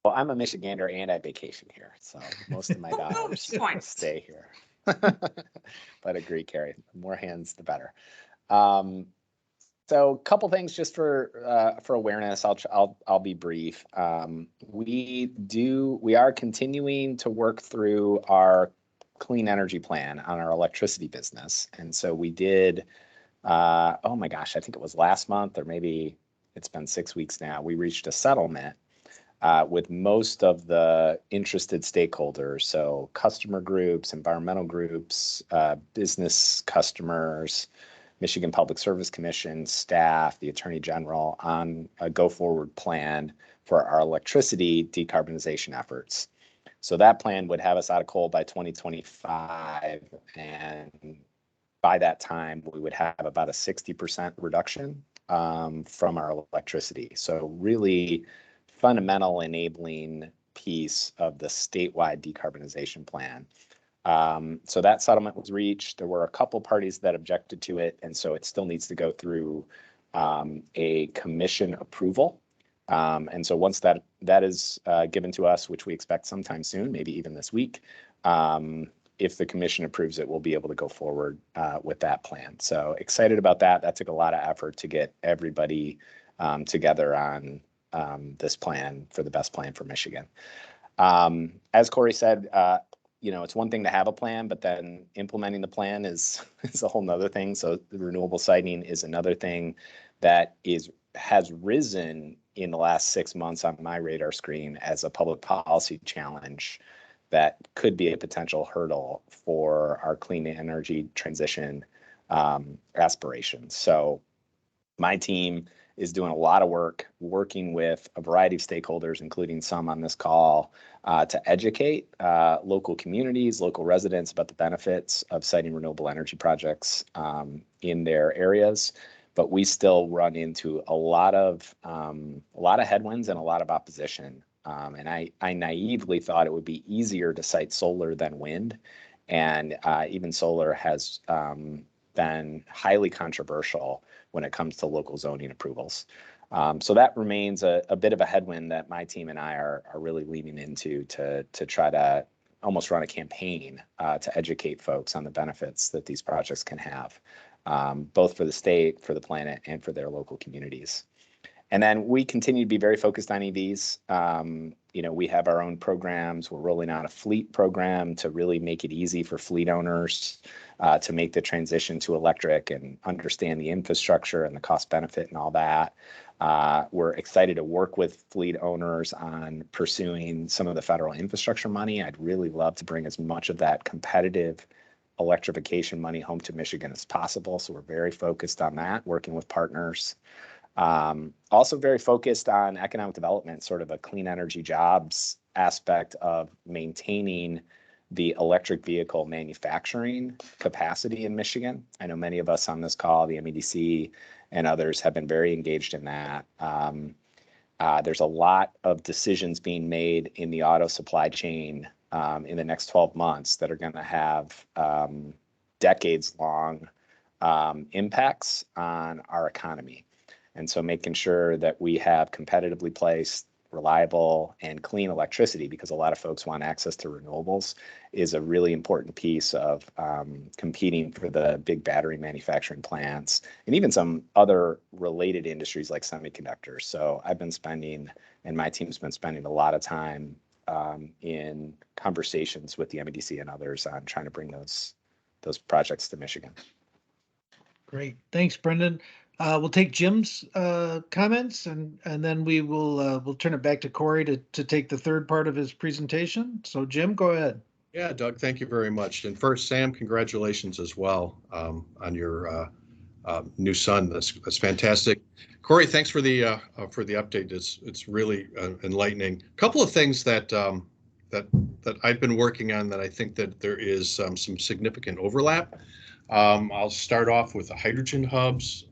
Well, I'm a Michigander and I vacation here, so most of my dollars Points. stay here. But agree, Carrie, the more hands, the better. So a couple things just for awareness. I'll be brief. We are continuing to work through our clean energy plan on our electricity business, and so we did. Oh my gosh, I think it was last month, or maybe it's been 6 weeks now. We reached a settlement with most of the interested stakeholders, so customer groups, environmental groups, business customers, Michigan Public Service Commission staff, the Attorney General, on a go-forward plan for our electricity decarbonization efforts. So that plan would have us out of coal by 2025, and by that time, we would have about a 60% reduction from our electricity. So really fundamental enabling piece of the statewide decarbonization plan. So that settlement was reached. There were a couple parties that objected to it, and so it still needs to go through a commission approval. And so once that is given to us, which we expect sometime soon, maybe even this week, if the commission approves it, we'll be able to go forward with that plan. So excited about that. That took a lot of effort to get everybody together on this plan for the best plan for Michigan. As Corey said, it's one thing to have a plan, but then implementing the plan is a whole nother thing. So the renewable siting is another thing that has risen in the last 6 months on my radar screen as a public policy challenge that could be a potential hurdle for our clean energy transition aspirations. So my team is doing a lot of work working with a variety of stakeholders, including some on this call, to educate local communities, local residents about the benefits of siting renewable energy projects in their areas. But we still run into a lot of headwinds and a lot of opposition. And I naively thought it would be easier to site solar than wind. And even solar has been highly controversial when it comes to local zoning approvals. So that remains a bit of a headwind that my team and I are really leaning into to try to almost run a campaign to educate folks on the benefits that these projects can have, both for the state, for the planet, and for their local communities. And then we continue to be very focused on EVs. We have our own programs. We're rolling out a fleet program to really make it easy for fleet owners to make the transition to electric and understand the infrastructure and the cost benefit and all that. We're excited to work with fleet owners on pursuing some of the federal infrastructure money. I'd really love to bring as much of that competitive electrification money home to Michigan as possible. So we're very focused on that, working with partners. Also very focused on economic development, sort of a clean energy jobs aspect of maintaining the electric vehicle manufacturing capacity in Michigan. I know many of us on this call, the MEDC and others, have been very engaged in that. There's a lot of decisions being made in the auto supply chain in the next 12 months that are going to have decades-long impacts on our economy. And so making sure that we have competitively placed, reliable, and clean electricity, because a lot of folks want access to renewables, is a really important piece of competing for the big battery manufacturing plants and even some other related industries like semiconductors. So I've been spending, and my team's been spending, a lot of time in conversations with the MEDC and others on trying to bring those projects to Michigan. Great. Thanks, Brendan. We'll take Jim's comments and then we'll turn it back to Corey to take the third part of his presentation. So Jim, go ahead. Yeah, Doug, thank you very much. And first, Sam, congratulations as well on your new son. That's fantastic. Corey, thanks for the update. It's really enlightening. A couple of things that I've been working on that I think that there is some significant overlap. I'll start off with the hydrogen hubs.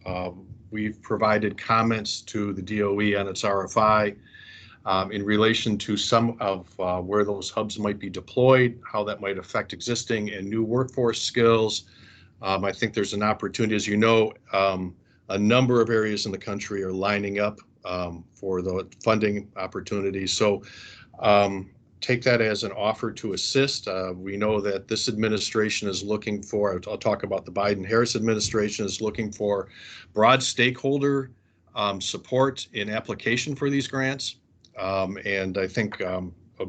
We've provided comments to the DOE on its RFI in relation to some of where those hubs might be deployed, how that might affect existing and new workforce skills. I think there's an opportunity, as you know, a number of areas in the country are lining up for the funding opportunities. So take that as an offer to assist. We know that this administration is looking for, I'll talk about the Biden-Harris administration, is looking for broad stakeholder support in application for these grants. And I think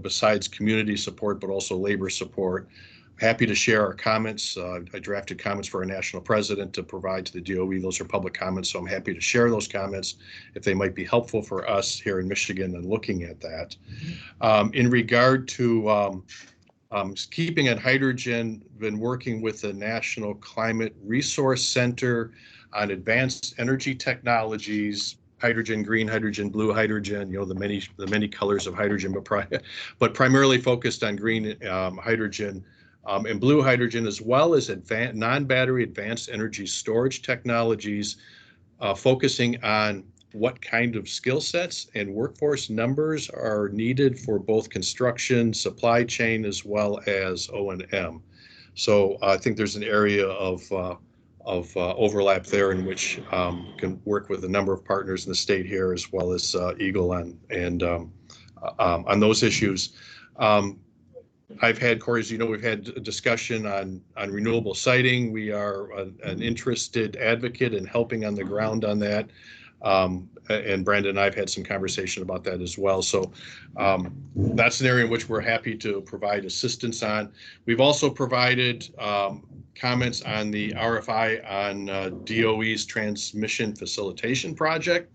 besides community support, but also labor support, happy to share our comments. I drafted comments for our national president to provide to the DOE. Those are public comments, so I'm happy to share those comments if they might be helpful for us here in Michigan and looking at that. In regard to keeping at hydrogen, been working with the National Climate Resource Center on advanced energy technologies, hydrogen, green hydrogen, blue hydrogen, the many colors of hydrogen, but primarily focused on green hydrogen and blue hydrogen, as well as non-battery advanced energy storage technologies, focusing on what kind of skill sets and workforce numbers are needed for both construction, supply chain, as well as O&M. So I think there's an area of overlap there in which can work with a number of partners in the state here, as well as Eagle on those issues. I've had, Corey, as you know, we've had a discussion on renewable citing. We are an interested advocate in helping on the ground on that. And Brandon and I have had some conversation about that as well. So that's an area in which we're happy to provide assistance on. We've also provided comments on the RFI on DOE's transmission facilitation project.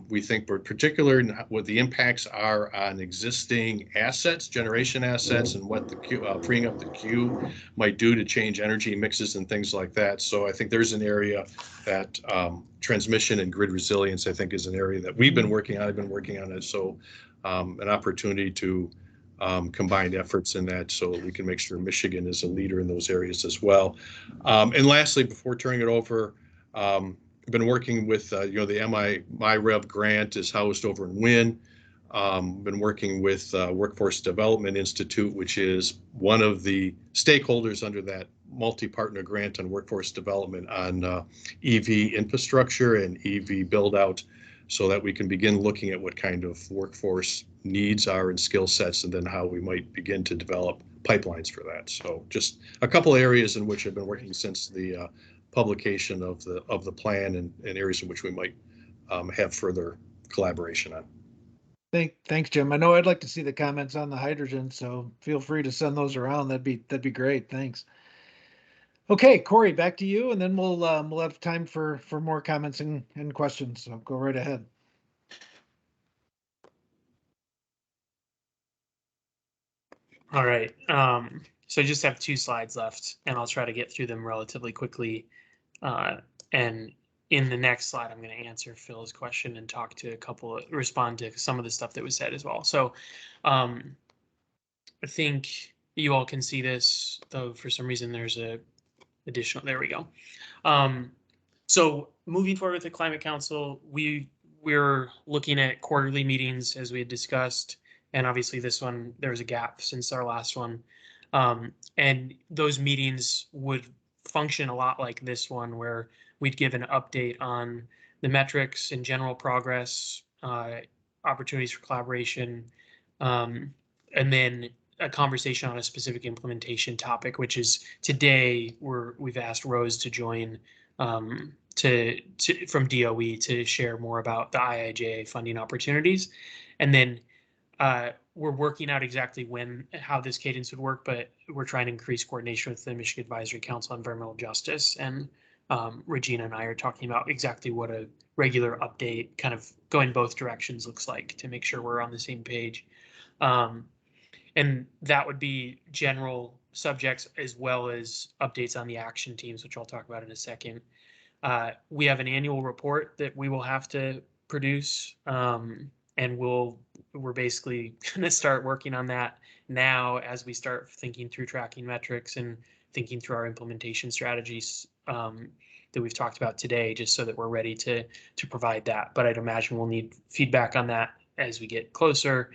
We think we're particular in what the impacts are on existing assets, generation assets, and what the freeing up the queue might do to change energy mixes and things like that. So I think there's an area that transmission and grid resilience, I think, is an area that we've been working on. I've been working on it. So an opportunity to combine efforts in that so we can make sure Michigan is a leader in those areas as well. And lastly, before turning it over, I've been working with, the MIREV grant is housed over in Wynn. been working with Workforce Development Institute, which is one of the stakeholders under that multi-partner grant on workforce development on EV infrastructure and EV build out, so that we can begin looking at what kind of workforce needs are and skill sets, and then how we might begin to develop pipelines for that. So just a couple areas in which I've been working since the publication of the plan, and areas in which we might have further collaboration on. Thanks, Jim. I know I'd like to see the comments on the hydrogen, so feel free to send those around. That'd be great. Thanks. Okay, Corey, back to you, and then we'll have time for more comments and questions. So go right ahead. All right. So I just have 2 slides left, and I'll try to get through them relatively quickly. And in the next slide, I'm going to answer Phil's question and respond to some of the stuff that was said as well. So I think you all can see this, though for some reason there's a additional, there we go. So moving forward with the Climate Council, we're looking at quarterly meetings as we had discussed. And obviously this one, there was a gap since our last one. And those meetings would function a lot like this one, where we'd give an update on the metrics and general progress, opportunities for collaboration, and then a conversation on a specific implementation topic, which is today we've asked Rose to join from DOE to share more about the IIJA funding opportunities. And then we're working out exactly how this cadence would work, but we're trying to increase coordination with the Michigan Advisory Council on Environmental Justice. And Regina and I are talking about exactly what a regular update, kind of going both directions, looks like, to make sure we're on the same page. And that would be general subjects as well as updates on the action teams, which I'll talk about in a second. We have an annual report that we will have to produce, and we're basically going to start working on that now as we start thinking through tracking metrics and thinking through our implementation strategies that we've talked about today, just so that we're ready to provide that. But I'd imagine we'll need feedback on that as we get closer.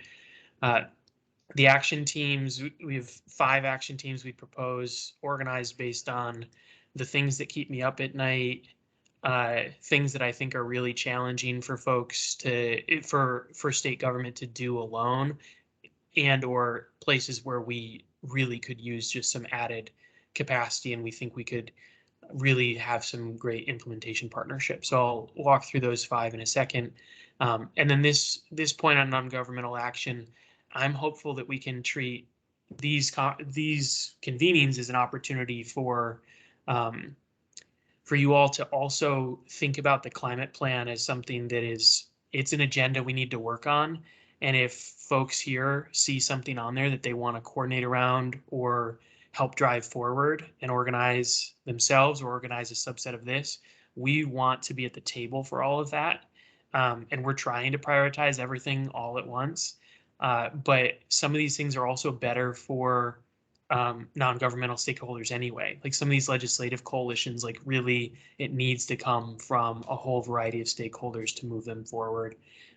The action teams, we have 5 action teams we propose, organized based on the things that keep me up at night, things that I think are really challenging for folks for state government to do alone, and or places where we really could use just some added capacity, and we think we could really have some great implementation partnerships. So I'll walk through those 5 in a second. And then this point on non-governmental action, I'm hopeful that we can treat these convenings as an opportunity for you all to also think about the climate plan as something that it's an agenda we need to work on. And if folks here see something on there that they want to coordinate around or help drive forward and organize themselves or organize a subset of this, we want to be at the table for all of that. And we're trying to prioritize everything all at once. But some of these things are also better for non-governmental stakeholders anyway. Like some of these legislative coalitions, like really it needs to come from a whole variety of stakeholders to move them forward.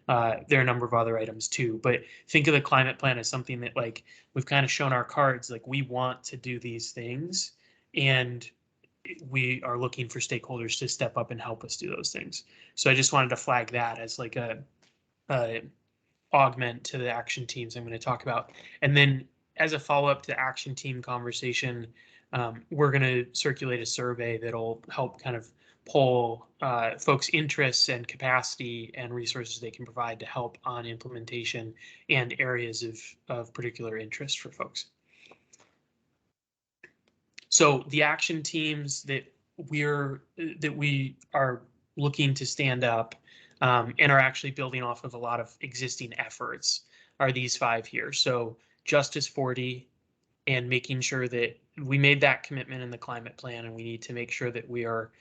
There are a number of other items too, but think of the climate plan as something that, like, we've kind of shown our cards, like we want to do these things and we are looking for stakeholders to step up and help us do those things. So I just wanted to flag that as like a augment to the action teams I'm going to talk about. And then as a follow-up to the action team conversation, we're going to circulate a survey that'll help kind of poll folks' interests and capacity and resources they can provide to help on implementation and areas of particular interest for folks. So the action teams that we are looking to stand up and are actually building off of a lot of existing efforts are these 5 here. So Justice 40, and making sure that we made that commitment in the climate plan, and we need to make sure that we are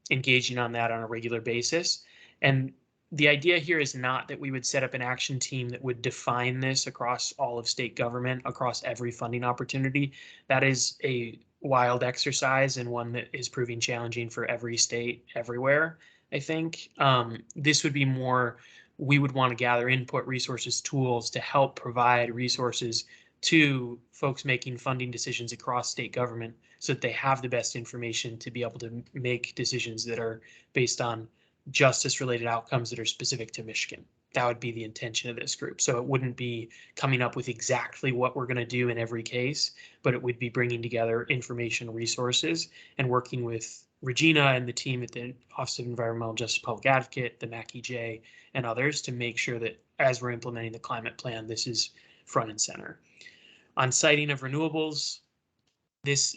engaging on that on a regular basis. And the idea here is not that we would set up an action team that would define this across all of state government, across every funding opportunity. That is a wild exercise and one that is proving challenging for every state everywhere, I think. This would be more we would want to gather input, resources, tools to help provide resources to folks making funding decisions across state government so that they have the best information to be able to make decisions that are based on justice related outcomes that are specific to Michigan. That would be the intention of this group. So it wouldn't be coming up with exactly what we're going to do in every case, but it would be bringing together information, resources, and working with Regina and the team at the Office of Environmental Justice Public Advocate, the Eecbg, and others to make sure that as we're implementing the climate plan, this is front and center. On citing of renewables,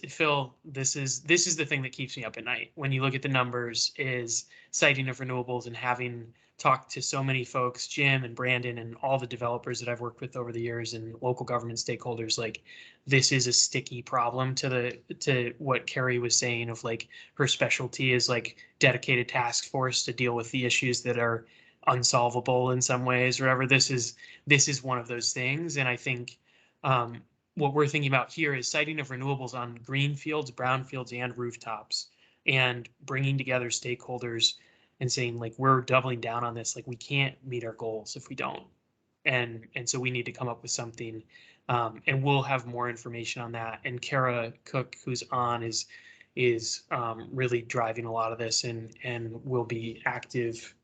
Phil, this is the thing that keeps me up at night. When you look at the numbers, is citing of renewables, and having talked to so many folks, Jim and Brandon and all the developers that I've worked with over the years and local government stakeholders, like this is a sticky problem to what Carrie was saying of like her specialty is like dedicated task force to deal with the issues that are unsolvable in some ways or whatever. This is one of those things. And I think what we're thinking about here is citing of renewables on greenfields, brownfields, and rooftops, and bringing together stakeholders and saying like, we're doubling down on this. Like we can't meet our goals if we don't. And so we need to come up with something, and we'll have more information on that. And Kara Cook, who's on, is really driving a lot of this and will be active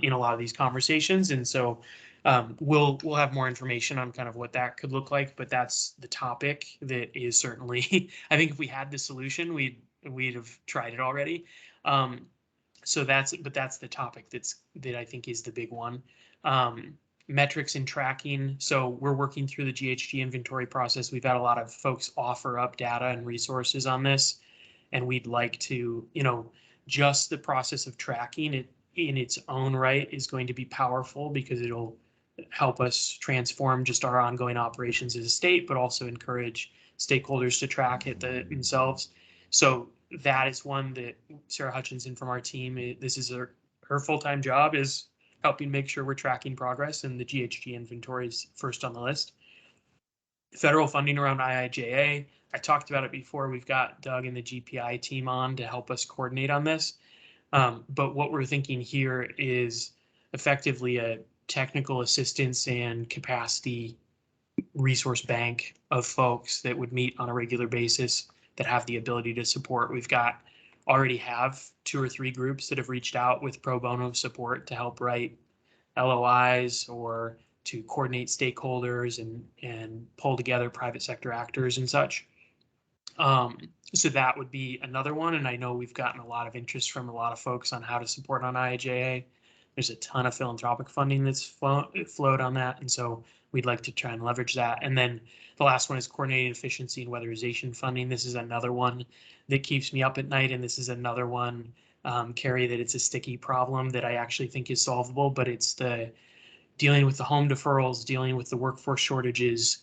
in a lot of these conversations. And so we'll have more information on kind of what that could look like, but that's the topic that is certainly, I think if we had the solution, we'd have tried it already. So that's the topic that I think is the big one. Metrics and tracking. So we're working through the GHG inventory process. We've had a lot of folks offer up data and resources on this, and we'd like to, just the process of tracking it in its own right is going to be powerful because it'll help us transform just our ongoing operations as a state, but also encourage stakeholders to track it themselves. So that is one that Sarah Hutchinson from our team, this is her full-time job, is helping make sure we're tracking progress, and the GHG inventory is first on the list. Federal funding around IIJA, I talked about it before. We've got Doug and the GPI team on to help us coordinate on this. But what we're thinking here is effectively a technical assistance and capacity resource bank of folks that would meet on a regular basis that have the ability to support. We've already have 2 or 3 groups that have reached out with pro bono support to help write LOIs or to coordinate stakeholders and pull together private sector actors and such. So that would be another one. And I know we've gotten a lot of interest from a lot of folks on how to support on IIJA. There's a ton of philanthropic funding that's flowed on that. And so we'd like to try and leverage that. And then the last one is coordinated efficiency and weatherization funding. This is another one that keeps me up at night. And this is another one, Carrie, that it's a sticky problem that I actually think is solvable, but it's the dealing with the home deferrals, dealing with the workforce shortages,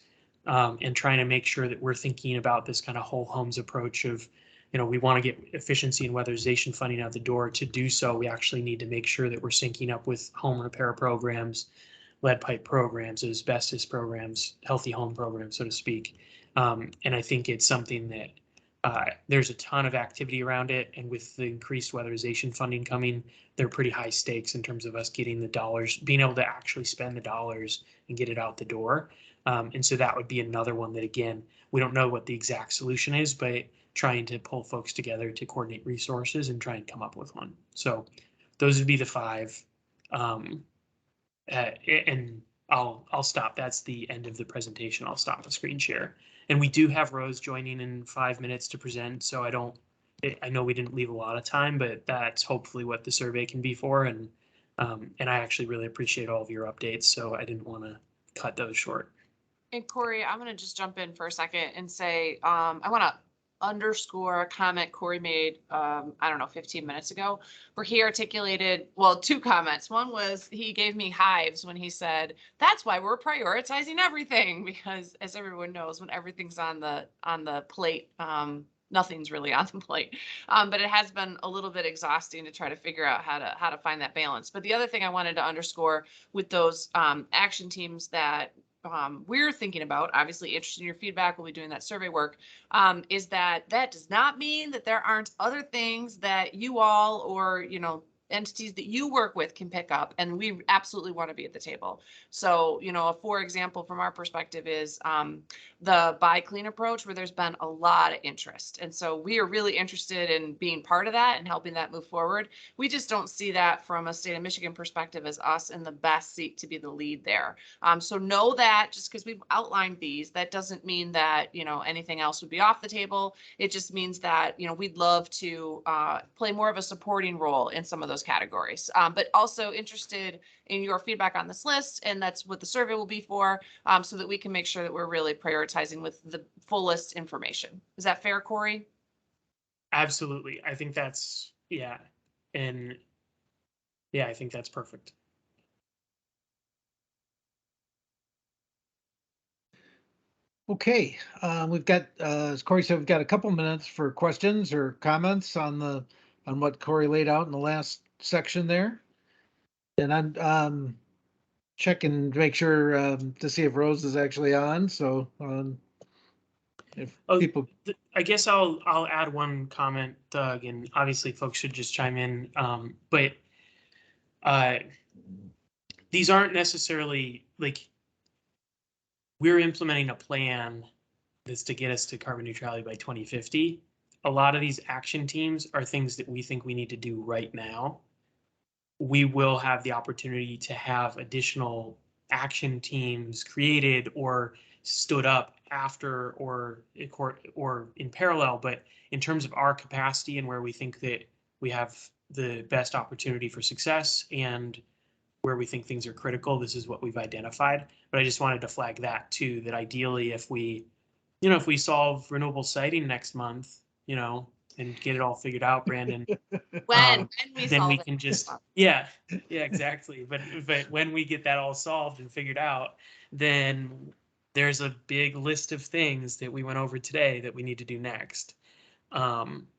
and trying to make sure that we're thinking about this kind of whole homes approach of, we want to get efficiency and weatherization funding out the door. To do so, we actually need to make sure that we're syncing up with home repair programs, lead pipe programs, asbestos programs, healthy home programs, so to speak. And I think it's something that there's a ton of activity around it. And with the increased weatherization funding coming, they're pretty high stakes in terms of us getting the dollars, being able to actually spend the dollars and get it out the door. And so that would be another one that, again, we don't know what the exact solution is, but trying to pull folks together to coordinate resources and try and come up with one. So those would be the 5. And I'll stop. That's the end of the presentation. I'll stop the screen share. And we do have Rose joining in 5 minutes to present. So I know we didn't leave a lot of time, but that's hopefully what the survey can be for. And I actually really appreciate all of your updates. So I didn't want to cut those short. And Corey, I'm going to just jump in for a second and say, I want to underscore a comment Corey made, 15 minutes ago, where he articulated, 2 comments. One was he gave me hives when he said, that's why we're prioritizing everything, because as everyone knows, when everything's on the plate, nothing's really on the plate. But it has been a little bit exhausting to try to figure out how to find that balance. But the other thing I wanted to underscore with those action teams that we're thinking about, obviously interested in your feedback, we'll be doing that survey work, is that does not mean that there aren't other things that you all or, entities that you work with can pick up, and we absolutely want to be at the table. So, for example, from our perspective is the buy clean approach, where there's been a lot of interest. And so we are really interested in being part of that and helping that move forward. We just don't see that from a state of Michigan perspective as us in the best seat to be the lead there. So know that just because we've outlined these, that doesn't mean that, anything else would be off the table. It just means that, we'd love to play more of a supporting role in some of those categories, but also interested in your feedback on this list. And that's what the survey will be for, so that we can make sure that we're really prioritizing with the fullest information. Is that fair, Corey? Absolutely. I think that's, yeah. And yeah, I think that's perfect. Okay, we've got, as Corey said, we've got a couple minutes for questions or comments on what Corey laid out in the last section there. And I'm checking to make sure to see if Rose is actually on. So if people, I guess I'll add one comment, Doug, and obviously folks should just chime in. But these aren't necessarily like we're implementing a plan that's to get us to carbon neutrality by 2050. A lot of these action teams are things that we think we need to do right now. We will have the opportunity to have additional action teams created or stood up after or in parallel. But in terms of our capacity and where we think that we have the best opportunity for success and where we think things are critical, this is what we've identified. But I just wanted to flag that too, that ideally if we solve renewable citing next month, and get it all figured out, Brandon, When we then solve we it. can just, yeah, exactly. But when we get that all solved and figured out, then there's a big list of things that we went over today that we need to do next.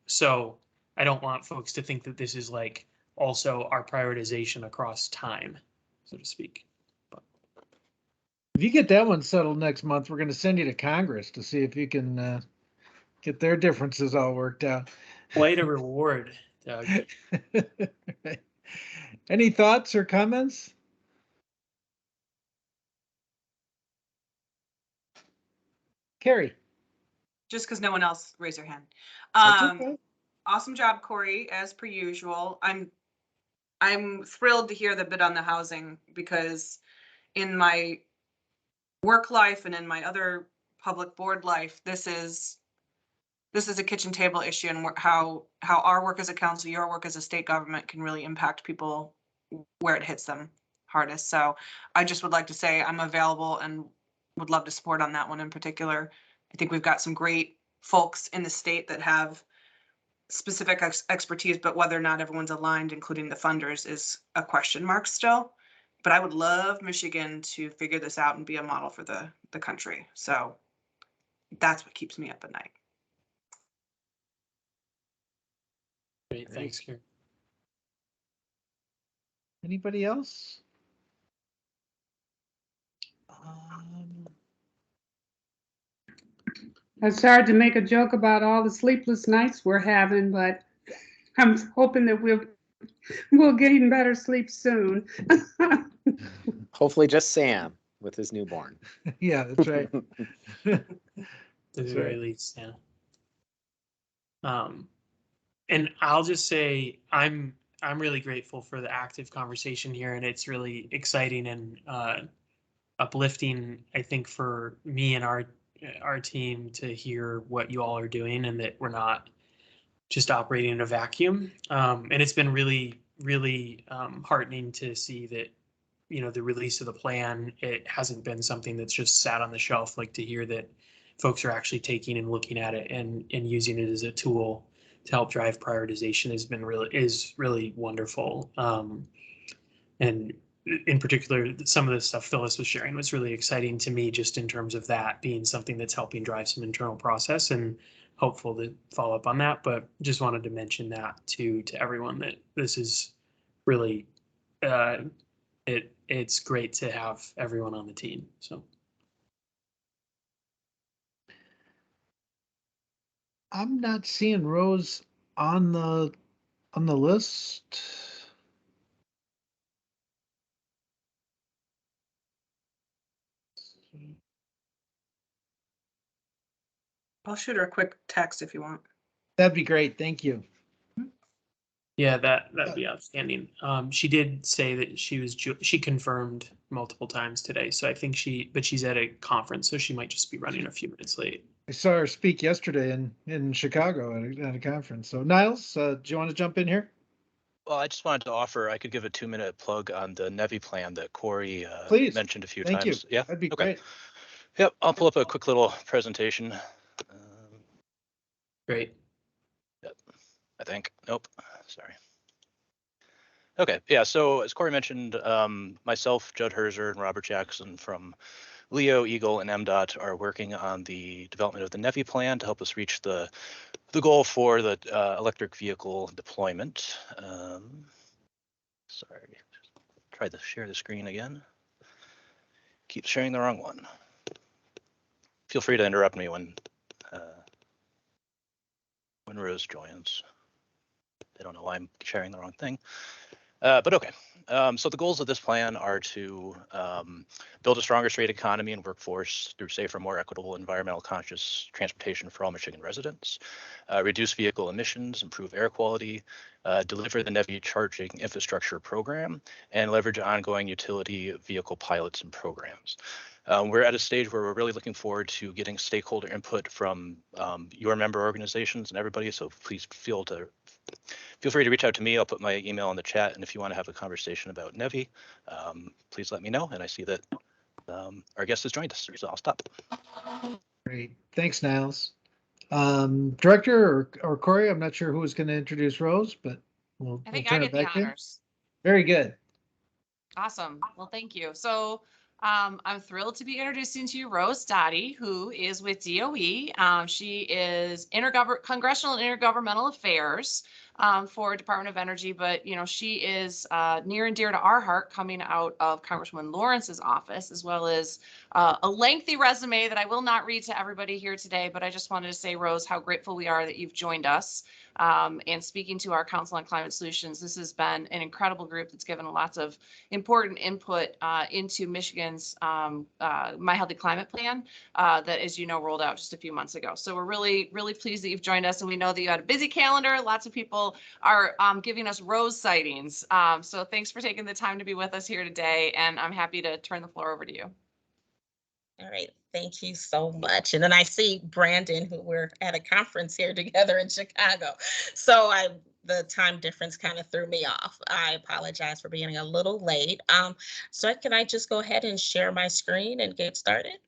So I don't want folks to think that this is like also our prioritization across time, so to speak. if you get that one settled next month, we're going to send you to Congress to see if you can get their differences all worked out. Quite a reward, Doug. Any thoughts or comments? Carrie. Just because no one else raised their hand. That's okay. Awesome job, Corey, as per usual. I'm thrilled to hear the bit on the housing because in my work life and in my other public board life, this is a kitchen table issue, and how our work as a council, your work as a state government can really impact people where it hits them hardest. So I just would like to say I'm available and would love to support on that one in particular. I think we've got some great folks in the state that have specific expertise, but whether or not everyone's aligned, including the funders, is a question mark still. But I would love Michigan to figure this out and be a model for the country. So that's what keeps me up at night. Great, thanks, Karen. Anybody else? I started to make a joke about all the sleepless nights we're having, but I'm hoping that we'll gain better sleep soon. Hopefully just Sam with his newborn. Yeah, that's right. At the That's very right. least, yeah. And I'll just say I'm really grateful for the active conversation here, and it's really exciting and uplifting, I think, for me and our team to hear what you all are doing and that we're not just operating in a vacuum. And it's been really, really heartening to see that, the release of the plan, it hasn't been something that's just sat on the shelf, like to hear that folks are actually taking and looking at it and using it as a tool to help drive prioritization is really wonderful. And in particular, some of the stuff Phyllis was sharing was really exciting to me, just in terms of that being something that's helping drive some internal process, and hopeful to follow up on that. But just wanted to mention that to everyone, that this is really, it's great to have everyone on the team. So I'm not seeing Rose on the list. I'll shoot her a quick text if you want. That'd be great. Thank you. Yeah, that'd be outstanding. She did say that she confirmed multiple times today, so I think but she's at a conference, so she might just be running a few minutes late. I saw her speak yesterday in Chicago at a conference. So Niles, do you want to jump in here? Well, I just wanted to offer, I could give a 2-minute plug on the NEVI plan that Corey Please. mentioned a few Thank you. times. Yeah, That'd be okay. great. Yep, I'll pull up a quick little presentation. Great. Yep, I think. Nope, sorry. Okay, yeah, so as Corey mentioned, myself, Judd Herzer, and Robert Jackson from Leo, Eagle, and MDOT are working on the development of the NEVI plan to help us reach the goal for the electric vehicle deployment. Sorry, try to share the screen again. Keep sharing the wrong one. Feel free to interrupt me when Rose joins. I don't know why I'm sharing the wrong thing, but okay. So the goals of this plan are to build a stronger straight economy and workforce through safer, more equitable, environmental conscious transportation for all Michigan residents, reduce vehicle emissions, improve air quality, deliver the NEVI charging infrastructure program, and leverage ongoing utility vehicle pilots and programs. We're at a stage where we're really looking forward to getting stakeholder input from your member organizations and everybody, so please feel free to reach out to me. I'll put my email in the chat, and if you want to have a conversation about NEVI, please let me know. And I see that our guest has joined us, so I'll stop. Great. Thanks, Niles. Director or Corey, I'm not sure who was going to introduce Rose, but we'll I turn it get the back to you. honors. Very good. Awesome. Well, thank you. So I'm thrilled to be introducing to you Rose Dottie, who is with DOE. She is Congressional and Intergovernmental Affairs for Department of Energy, but she is near and dear to our heart, coming out of Congresswoman Lawrence's office, as well as a lengthy resume that I will not read to everybody here today, but I just wanted to say, Rose, how grateful we are that you've joined us. And speaking to our Council on Climate Solutions, this has been an incredible group that's given lots of important input into Michigan's My Healthy Climate Plan that, as you know, rolled out just a few months ago. So we're really, really pleased that you've joined us, and we know that you had a busy calendar. Lots of people are giving us Rose sightings. So thanks for taking the time to be with us here today, and I'm happy to turn the floor over to you. All right, thank you so much. And then I see Brandon, who we're at a conference here together in Chicago. So the time difference kind of threw me off. I apologize for being a little late. So can I just go ahead and share my screen and get started?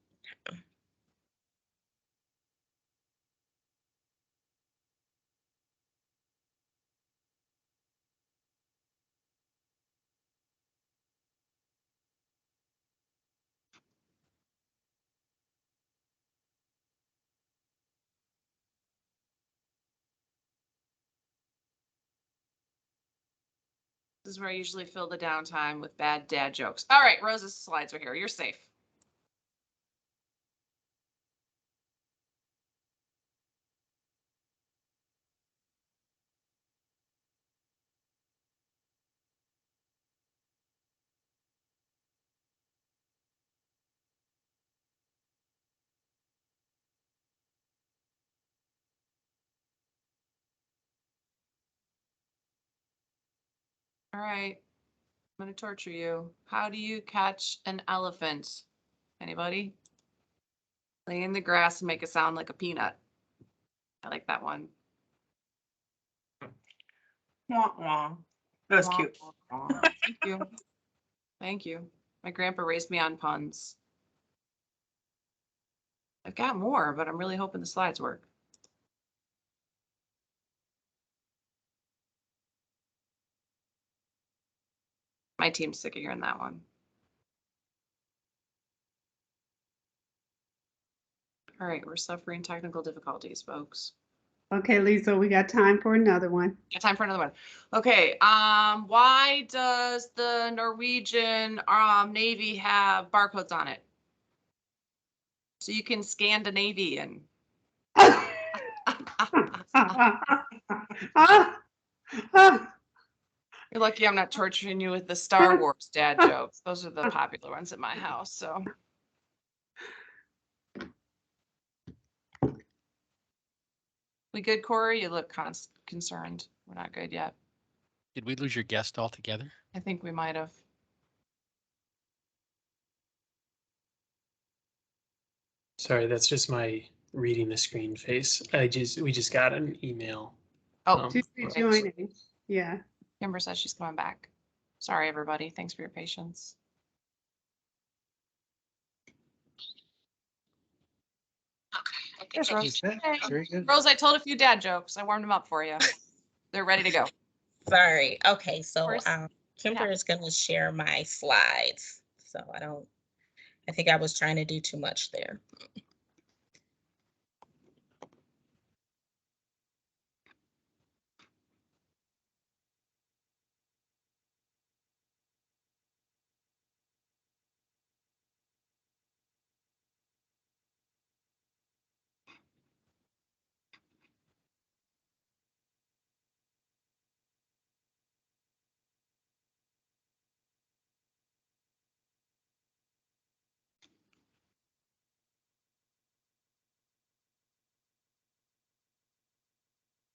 This is where I usually fill the downtime with bad dad jokes. All right, Rose's slides are here. You're safe. All right, I'm going to torture you. How do you catch an elephant? Anybody? Lay in the grass and make it sound like a peanut. I like that one. Wah, wah. That was cute. Thank you. Thank you. My grandpa raised me on puns. I've got more, but I'm really hoping the slides work. My team's sick of hearing that one. All right, we're suffering technical difficulties, folks. Okay, Lisa, we got time for another one. Got time for another one. Okay, why does the Norwegian Navy have barcodes on it? So you can Scandinavian. You're lucky I'm not torturing you with the Star Wars dad jokes. Those are the popular ones at my house, so. We good, Corey? You look concerned. We're not good yet. Did we lose your guest altogether? I think we might have. Sorry, that's just my reading the screen face. We just got an email. Oh, She's okay. rejoining. Yeah. Kimber says she's coming back. Sorry, everybody. Thanks for your patience. Okay. There's Rose. Okay, Hey. very good. Rose, I told a few dad jokes. I warmed them up for you. They're ready to go. Sorry. Okay, so course. Kimber Yeah. is going to share my slides. So I think I was trying to do too much there.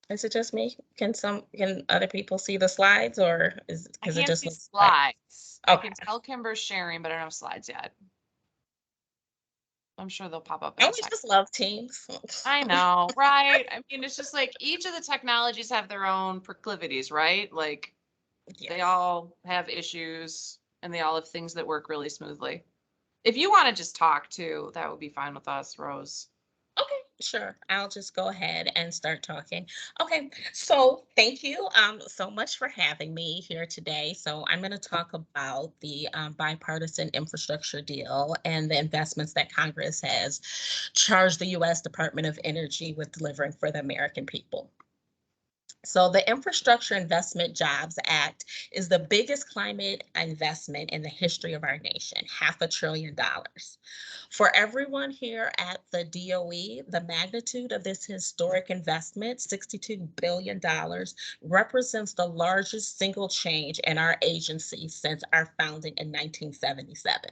Is it just me? Can other people see the slides, or is I because it can't just see looks like slides. I Okay. can tell Kimber's sharing, but I don't have slides yet. I'm sure they'll pop up in And a we second. just love Teams. I know, right? I mean, it's just like each of the technologies have their own proclivities, right? Like they Yes. all have issues and they all have things that work really smoothly. If you want to just talk too, that would be fine with us, Rose. Okay, sure. I'll just go ahead and start talking. Okay, so thank you so much for having me here today. So I'm going to talk about the bipartisan infrastructure deal and the investments that Congress has charged the U.S. Department of Energy with delivering for the American people. So the Infrastructure Investment Jobs Act is the biggest climate investment in the history of our nation, $500 billion. For everyone here at the DOE, the magnitude of this historic investment, $62 billion, represents the largest single change in our agency since our founding in 1977.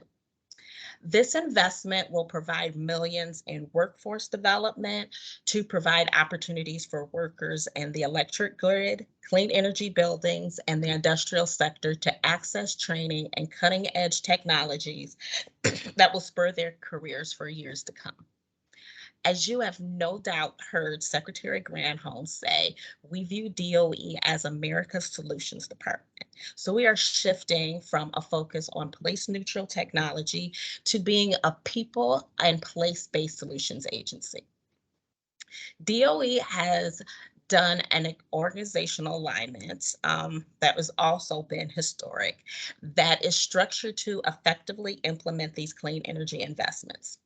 This investment will provide millions in workforce development to provide opportunities for workers in the electric grid, clean energy buildings, and the industrial sector to access training and cutting-edge technologies that will spur their careers for years to come. As you have no doubt heard Secretary Granholm say, we view DOE as America's solutions department. So we are shifting from a focus on place-neutral technology to being a people and place-based solutions agency. DOE has done an organizational alignment that has also been historic, that is structured to effectively implement these clean energy investments.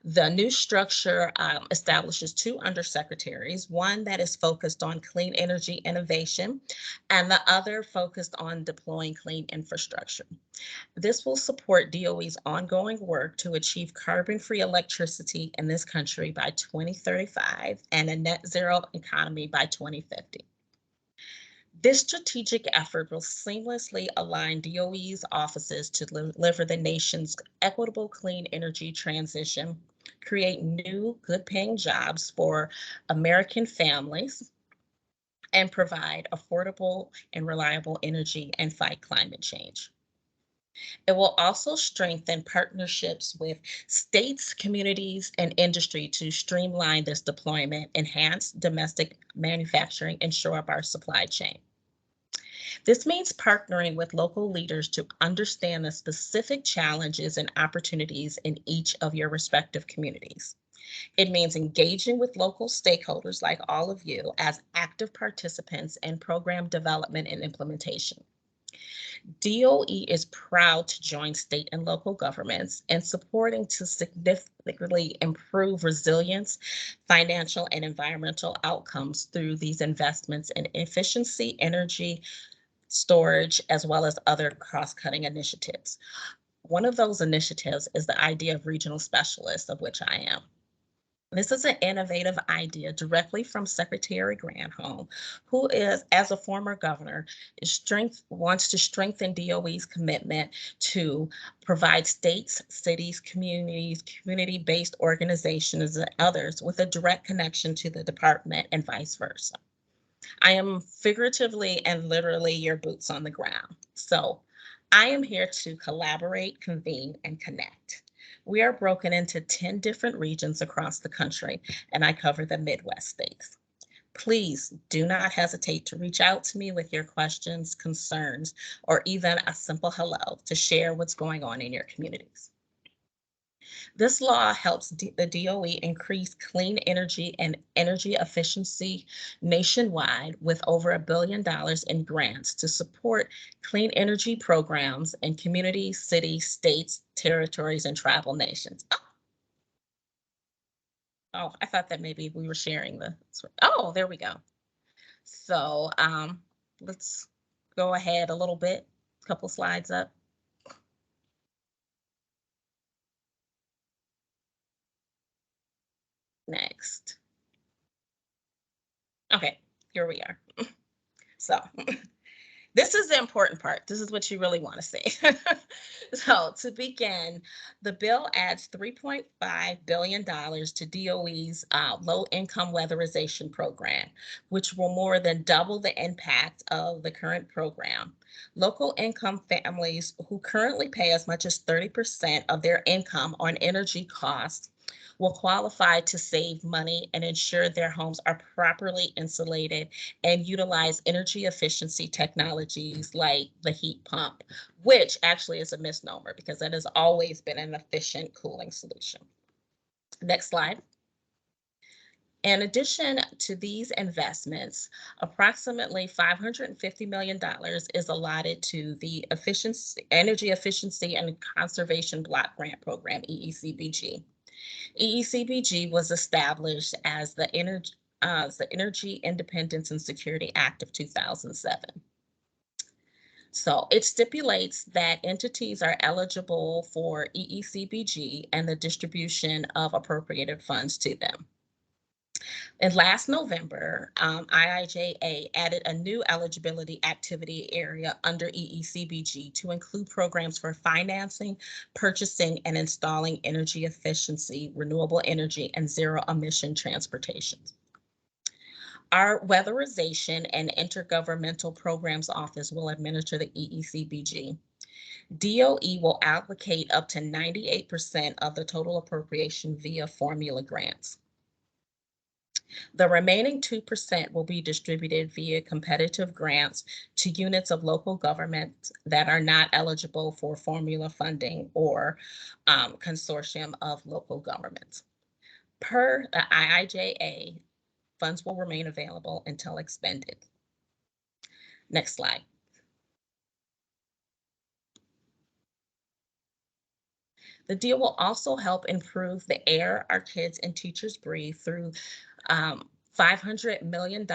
The new structure establishes two undersecretaries, one that is focused on clean energy innovation and the other focused on deploying clean infrastructure. This will support DOE's ongoing work to achieve carbon-free electricity in this country by 2035 and a net zero economy by 2050. This strategic effort will seamlessly align DOE's offices to deliver the nation's equitable clean energy transition, create new good-paying jobs for American families, and provide affordable and reliable energy and fight climate change. It will also strengthen partnerships with states, communities, and industry to streamline this deployment, enhance domestic manufacturing, and shore up our supply chain. This means partnering with local leaders to understand the specific challenges and opportunities in each of your respective communities. It means engaging with local stakeholders like all of you as active participants in program development and implementation. DOE is proud to join state and local governments in supporting to significantly improve resilience, financial and environmental outcomes through these investments in efficiency, energy, storage, as well as other cross-cutting initiatives. One of those initiatives is the idea of regional specialists, of which I am. This is an innovative idea directly from Secretary Granholm, who is, as a former governor, wants to strengthen DOE's commitment to provide states, cities, communities, community-based organizations, and others with a direct connection to the department and vice versa. I am figuratively and literally your boots on the ground. So I am here to collaborate, convene, and connect. We are broken into 10 different regions across the country, and I cover the Midwest states. Please do not hesitate to reach out to me with your questions, concerns, or even a simple hello to share what's going on in your communities. This law helps the DOE increase clean energy and energy efficiency nationwide with over $1 billion in grants to support clean energy programs in communities, cities, states, territories, and tribal nations. Oh, I thought that maybe we were sharing the, oh, there we go. So let's go ahead a little bit, a couple slides up. Next. Okay, here we are. So this is the important part. This is what you really want to see. So to begin, the bill adds $3.5 billion to DOE's low-income weatherization program, which will more than double the impact of the current program. Local income families who currently pay as much as 30% of their income on energy costs will qualify to save money and ensure their homes are properly insulated and utilize energy efficiency technologies like the heat pump, which actually is a misnomer because that has always been an efficient cooling solution. Next slide. In addition to these investments, approximately $550 million is allotted to the Energy Efficiency and Conservation Block Grant Program, EECBG. EECBG was established as the Energy Independence and Security Act of 2007. So it stipulates that entities are eligible for EECBG and the distribution of appropriated funds to them. And last November, IIJA added a new eligibility activity area under EECBG to include programs for financing, purchasing, and installing energy efficiency, renewable energy, and zero emission transportation. Our Weatherization and Intergovernmental Programs Office will administer the EECBG. DOE will allocate up to 98% of the total appropriation via formula grants. The remaining 2% will be distributed via competitive grants to units of local government that are not eligible for formula funding or consortium of local governments. Per the IIJA, funds will remain available until expended. Next slide. The deal will also help improve the air our kids and teachers breathe through $500 million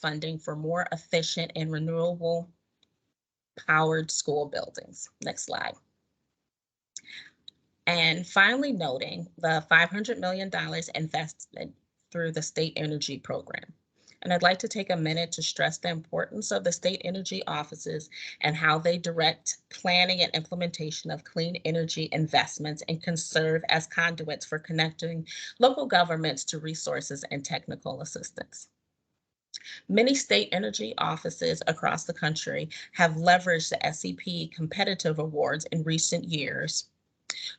funding for more efficient and renewable powered school buildings. Next slide. And finally noting the $500 million invested through the state energy program. And I'd like to take a minute to stress the importance of the state energy offices and how they direct planning and implementation of clean energy investments and can serve as conduits for connecting local governments to resources and technical assistance. Many state energy offices across the country have leveraged the SEP competitive awards in recent years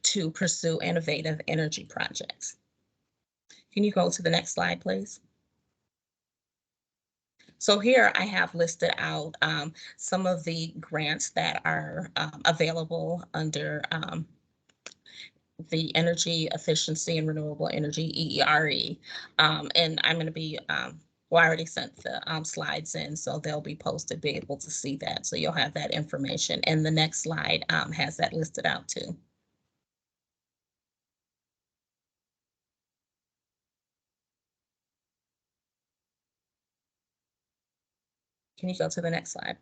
to pursue innovative energy projects. Can you go to the next slide, please? So here I have listed out some of the grants that are available under the Energy Efficiency and Renewable Energy, EERE. And I'm going to be, well, I already sent the slides in, so they'll be posted, be able to see that. So you'll have that information. And the next slide has that listed out too. Can you go to the next slide?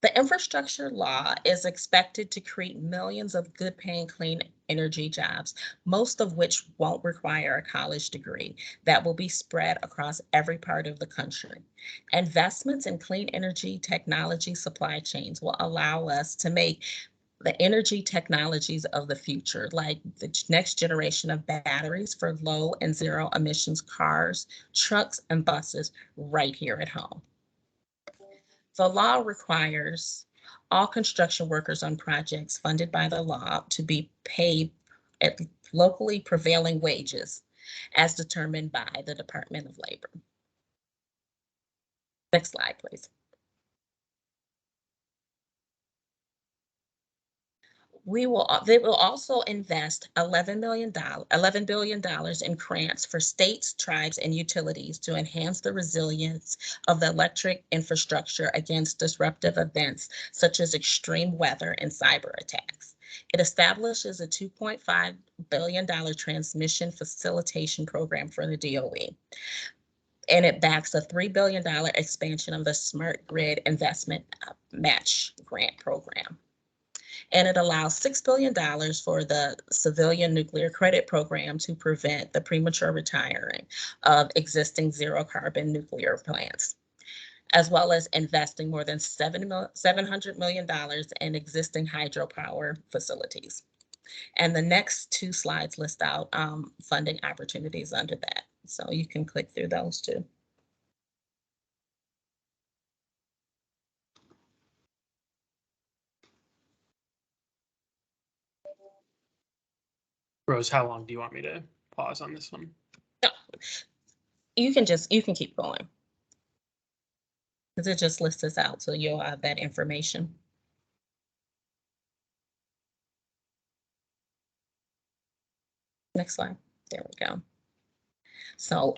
The infrastructure law is expected to create millions of good-paying clean energy jobs, most of which won't require a college degree, that will be spread across every part of the country. Investments in clean energy technology supply chains will allow us to make the energy technologies of the future, like the next generation of batteries for low and zero emissions cars, trucks, and buses right here at home. The law requires all construction workers on projects funded by the law to be paid at locally prevailing wages as determined by the Department of Labor. Next slide, please. They will also invest $11 billion in grants for states, tribes, and utilities to enhance the resilience of the electric infrastructure against disruptive events such as extreme weather and cyber attacks. It establishes a $2.5 billion transmission facilitation program for the DOE. And it backs a $3 billion expansion of the Smart Grid Investment Match Grant Program. And it allows $6 billion for the Civilian Nuclear Credit Program to prevent the premature retiring of existing zero carbon nuclear plants, as well as investing more than $700 million in existing hydropower facilities. And the next two slides list out funding opportunities under that. So you can click through those too. Rose, how long do you want me to pause on this one? No, you can keep going. Because it just lists us out, so you'll have that information. Next slide. There we go. So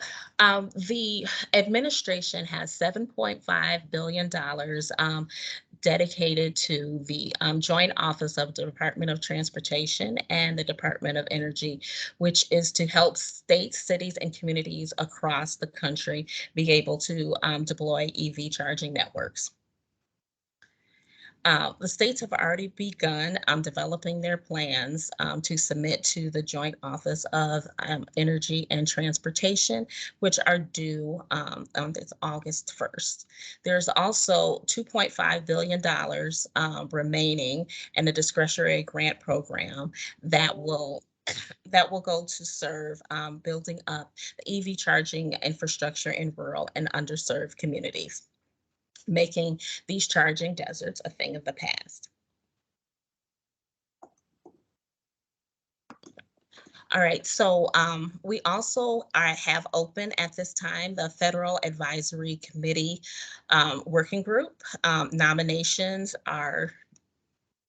the administration has $7.5 billion dedicated to the Joint Office of the Department of Transportation and the Department of Energy, which is to help states, cities, and communities across the country be able to deploy EV charging networks. The states have already begun developing their plans to submit to the Joint Office of Energy and Transportation, which are due on this August 1st. There's also $2.5 billion remaining in the discretionary grant program that will go to serve building up the EV charging infrastructure in rural and underserved communities, making these charging deserts a thing of the past. All right, so we also have open at this time the Federal Advisory Committee Working Group. Nominations are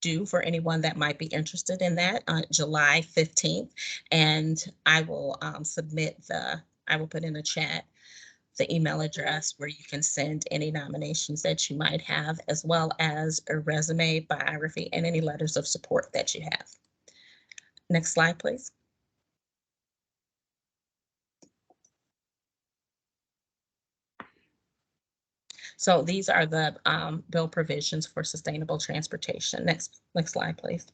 due for anyone that might be interested in that on July 15th. And I will I will put in the chat the email address where you can send any nominations that you might have, as well as a resume, biography, and any letters of support that you have. Next slide, please. So these are the bill provisions for sustainable transportation. Next slide, please.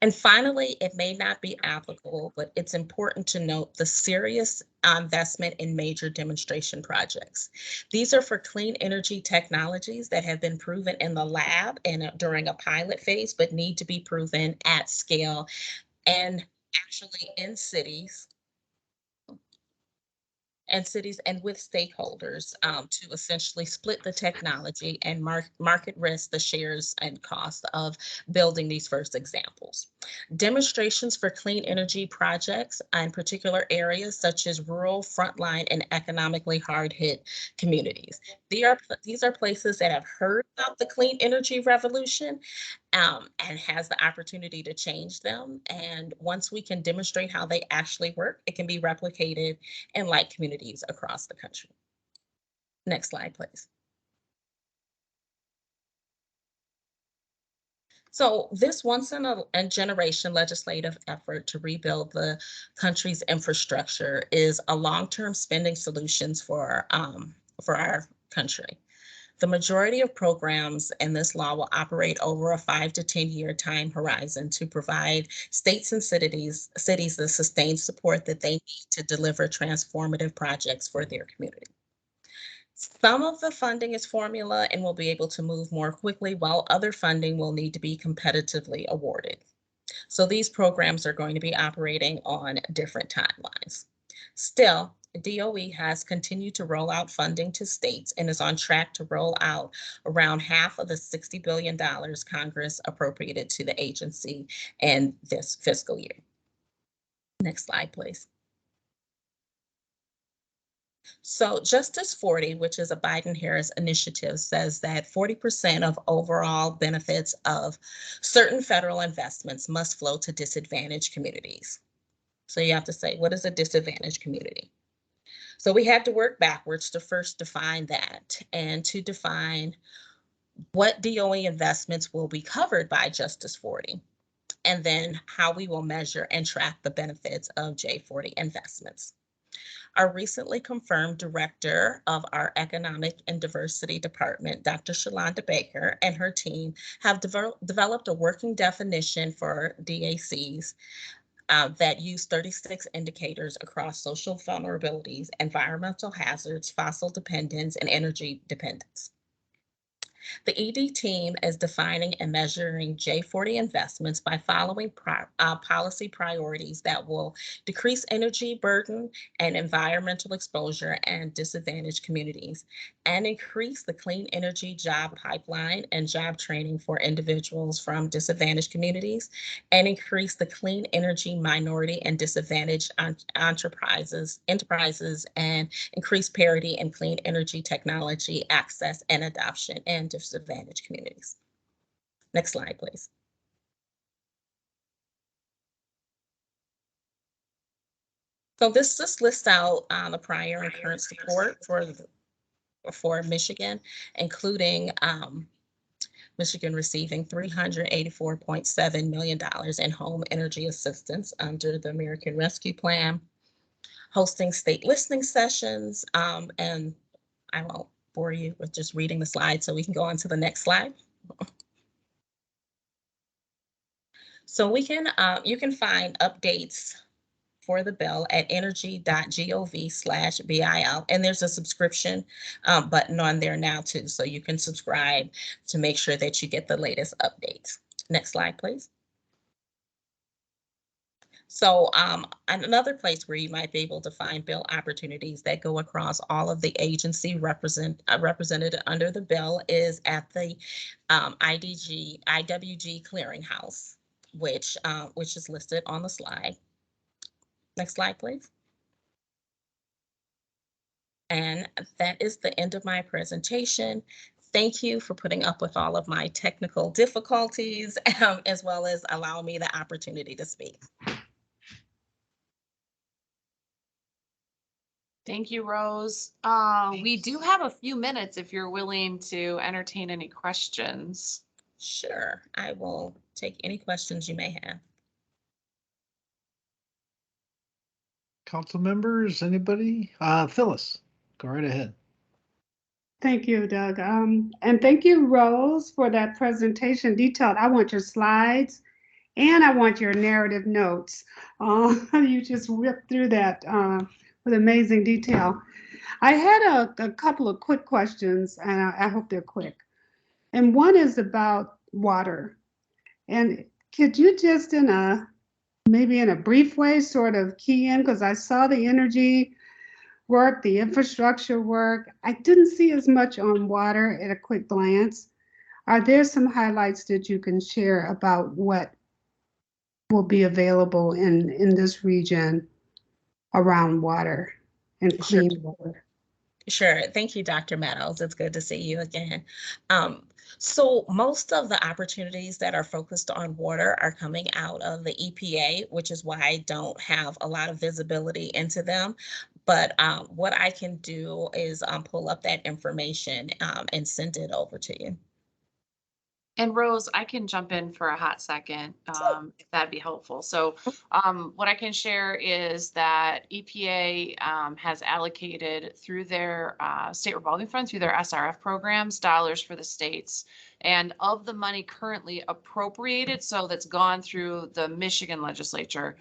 And finally, it may not be applicable, but it's important to note the serious investment in major demonstration projects. These are for clean energy technologies that have been proven in the lab and during a pilot phase, but need to be proven at scale and actually in cities and with stakeholders to essentially split the technology and market risk the shares and cost of building these first examples. Demonstrations for clean energy projects in particular areas such as rural, frontline, and economically hard-hit communities. These are places that have heard about the clean energy revolution and has the opportunity to change them. And once we can demonstrate how they actually work, it can be replicated in like communities across the country. Next slide, please. So this once in a generation legislative effort to rebuild the country's infrastructure is a long-term spending solutions for our country. The majority of programs in this law will operate over a 5 to 10-year time horizon to provide states and cities the sustained support that they need to deliver transformative projects for their community. Some of the funding is formula and will be able to move more quickly, while other funding will need to be competitively awarded. So these programs are going to be operating on different timelines. Still, DOE has continued to roll out funding to states and is on track to roll out around half of the $60 billion Congress appropriated to the agency in this fiscal year. Next slide, please. So Justice 40, which is a Biden-Harris initiative, says that 40% of overall benefits of certain federal investments must flow to disadvantaged communities. So you have to say, what is a disadvantaged community? So we had to work backwards to first define that and to define what DOE investments will be covered by Justice 40, and then how we will measure and track the benefits of J40 investments. Our recently confirmed director of our Economic and Diversity Department, Dr. Shalonda Baker, and her team have developed a working definition for DACs that use 36 indicators across social vulnerabilities, environmental hazards, fossil dependence, and energy dependence. The ED team is defining and measuring J40 investments by following policy priorities that will decrease energy burden and environmental exposure in disadvantaged communities, and increase the clean energy job pipeline and job training for individuals from disadvantaged communities, and increase the clean energy minority and disadvantaged enterprises, and increase parity in clean energy technology access and adoption in disadvantaged communities. Next slide, please. So this just lists out the prior and current support for Michigan, including Michigan receiving $384.7 million in home energy assistance under the American Rescue Plan, hosting state listening sessions, and I won't bore you with just reading the slide, so we can go on to the next slide. So we can, you can find updates for the bill at energy.gov/BIL, and there's a subscription button on there now too, so you can subscribe to make sure that you get the latest updates. Next slide, please. So another place where you might be able to find bill opportunities that go across all of the agency represented under the bill is at the IWG clearinghouse, which is listed on the slide. Next slide, please. And that is the end of my presentation. Thank you for putting up with all of my technical difficulties, as well as allowing me the opportunity to speak. Thank you, Rose. We do have a few minutes if you're willing to entertain any questions. Sure, I will take any questions you may have. Council members, anybody? Phyllis, go right ahead. Thank you, Doug. And thank you, Rose, for that presentation detailed. I want your slides and I want your narrative notes. You just whipped through that with amazing detail. I had a couple of quick questions, and I hope they're quick. And one is about water. And could you just maybe in a brief way sort of key in, because I saw the energy work, the infrastructure work. I didn't see as much on water at a quick glance. Are there some highlights that you can share about what will be available in this region around water and clean water? Sure. Thank you, Dr. Meadows. It's good to see you again. So most of the opportunities that are focused on water are coming out of the EPA, which is why I don't have a lot of visibility into them. But what I can do is pull up that information and send it over to you. And Rose, I can jump in for a hot second, if that'd be helpful. So, what I can share is that EPA has allocated through their state revolving fund, through their SRF programs, dollars for the states. And of the money currently appropriated, so that's gone through the Michigan legislature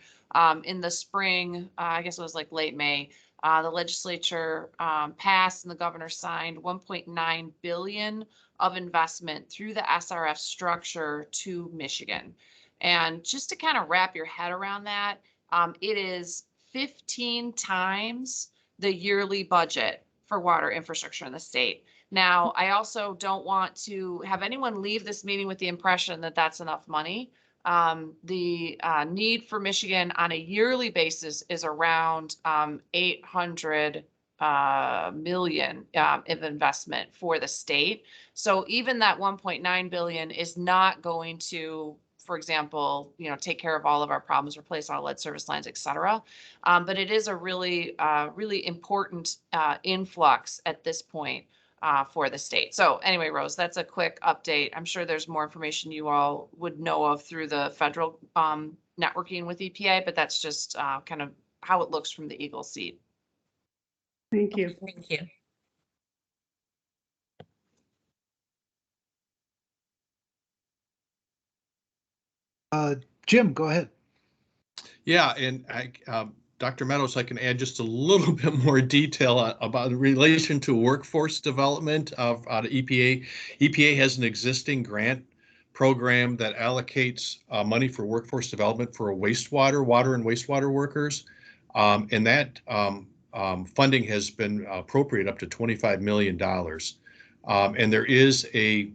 in the spring, I guess it was like late May, the legislature passed and the governor signed 1.9 billion of investment through the SRF structure to Michigan. And just to kind of wrap your head around that, it is 15 times the yearly budget for water infrastructure in the state. Now, I also don't want to have anyone leave this meeting with the impression that that's enough money. The need for Michigan on a yearly basis is around 800 million of investment for the state. So even that 1.9 billion is not going to, for example, take care of all of our problems, replace all lead service lines, et cetera. But it is a really, really important influx at this point for the state. So anyway, Rose, that's a quick update. I'm sure there's more information you all would know of through the federal networking with EPA, but that's just kind of how it looks from the Eagle seat. Thank you. Thank you. Jim, go ahead. Yeah, and Dr. Meadows, I can add just a little bit more detail about the relation to workforce development out of EPA. EPA has an existing grant program that allocates money for workforce development for water and wastewater workers. And that funding has been appropriated up to $25 million. And there is a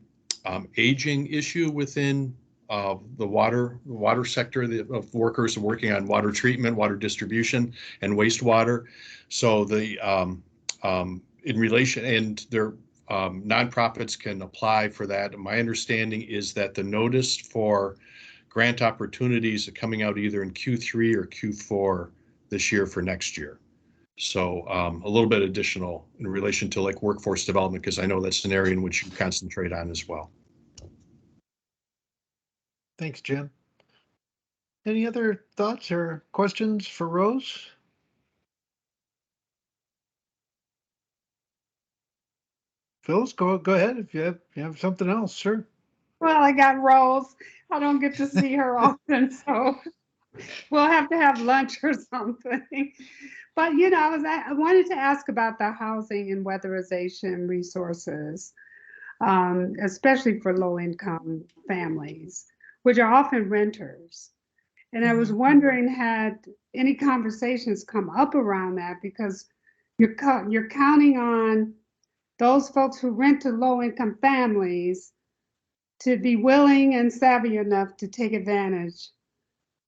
aging issue within the water sector of workers working on water treatment, water distribution, and wastewater. So the in relation, and their nonprofits can apply for that. My understanding is that the notice for grant opportunities are coming out either in Q3 or Q4 this year for next year. So a little bit additional in relation to like workforce development, because I know that's an area in which you concentrate on as well. Thanks, Jim. Any other thoughts or questions for Rose? Phyllis, go ahead if you have something else, sure. Well, I got Rose. I don't get to see her often, so we'll have to have lunch or something. But I wanted to ask about the housing and weatherization resources, especially for low-income families, which are often renters. And I was wondering, had any conversations come up around that, because you're counting on those folks who rent to low-income families to be willing and savvy enough to take advantage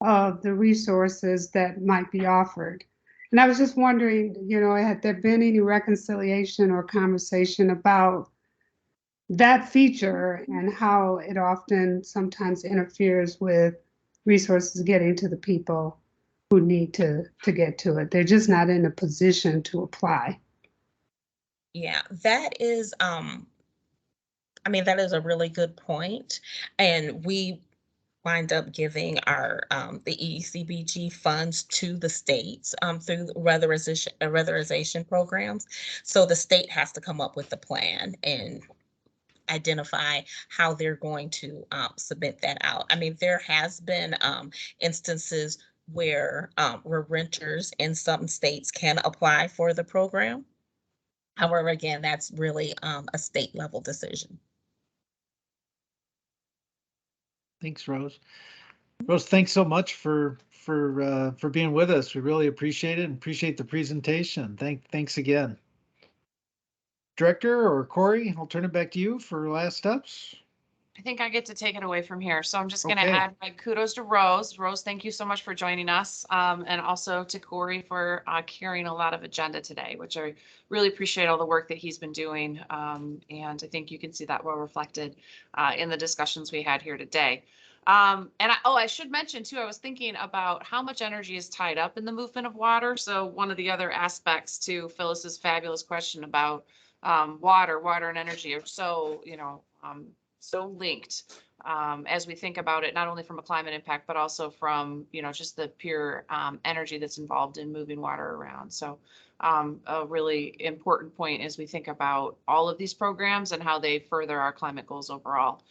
of the resources that might be offered. And I was just wondering, had there been any reconciliation or conversation about that feature and how it often sometimes interferes with resources getting to the people who need to get to it? They're just not in a position to apply. Yeah, that is, that is a really good point. And we wind up giving our the Eecbg funds to the states through the weatherization programs. So the state has to come up with the plan and identify how they're going to submit that out. There has been instances where renters in some states can apply for the program. However, again, that's really a state level decision. Thanks, Rose. Rose, thanks so much for being with us. We really appreciate it and appreciate the presentation. Thanks again. Director or Corey, I'll turn it back to you for last steps. I think I get to take it away from here. So I'm just going to Okay. add my kudos to Rose. Rose, thank you so much for joining us. And also to Corey for carrying a lot of agenda today, which I really appreciate all the work that he's been doing. And I think you can see that well reflected in the discussions we had here today. I should mention too, I was thinking about how much energy is tied up in the movement of water. So one of the other aspects to Phyllis's fabulous question about water and energy are so, so linked as we think about it, not only from a climate impact, but also from, just the pure energy that's involved in moving water around. So a really important point as we think about all of these programs and how they further our climate goals overall.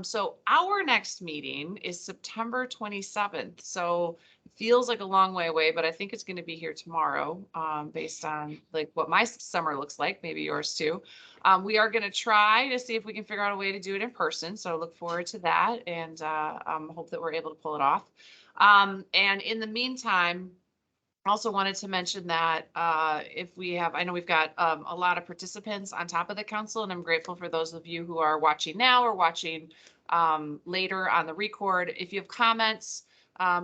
So our next meeting is September 27th. So it feels like a long way away, but I think it's going to be here tomorrow, based on like what my summer looks like, maybe yours too. We are going to try to see if we can figure out a way to do it in person. So look forward to that, and hope that we're able to pull it off. And in the meantime, also wanted to mention that if we have, I know we've got a lot of participants on top of the council, and I'm grateful for those of you who are watching now or watching later on the record. If you have comments,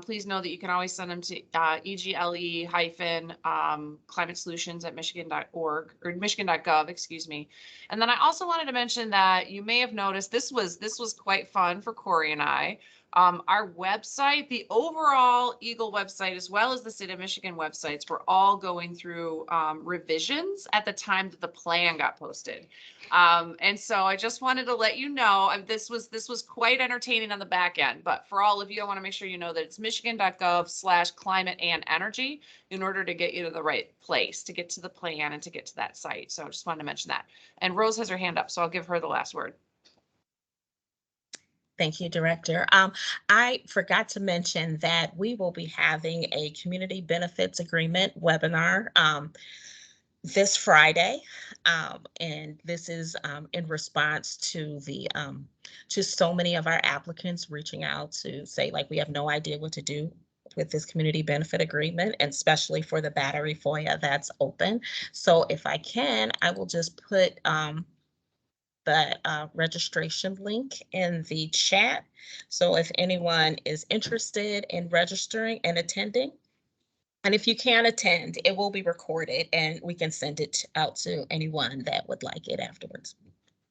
please know that you can always send them to egle-climate-solutions@michigan.org or michigan.gov, excuse me. And then I also wanted to mention that you may have noticed this was quite fun for Corey and I. Our website, the overall Eagle website, as well as the State of Michigan websites, were all going through revisions at the time that the plan got posted. And so I just wanted to let you know, this was quite entertaining on the back end, but for all of you, I want to make sure you know that it's michigan.gov/climate and energy in order to get you to the right place, to get to the plan and to get to that site. So I just wanted to mention that. And Rose has her hand up, so I'll give her the last word. Thank you, Director. I forgot to mention that we will be having a community benefits agreement webinar this Friday. And this is in response to the to so many of our applicants reaching out to say, like, we have no idea what to do with this community benefit agreement, and especially for the battery FOIA that's open. So if I can, I will just put the registration link in the chat. So if anyone is interested in registering and attending, and if you can't attend, it will be recorded and we can send it out to anyone that would like it afterwards.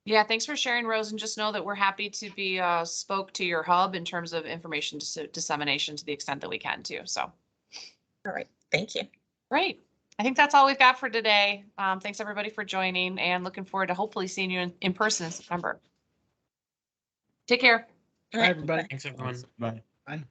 Yeah, thanks for sharing, Rose, and just know that we're happy to be spoke to your hub in terms of information dissemination to the extent that we can too. So, all right, thank you. Great. I think that's all we've got for today. Thanks everybody for joining, and looking forward to hopefully seeing you in person in September. Take care. Bye, everybody. Thanks, everyone. Bye. Bye.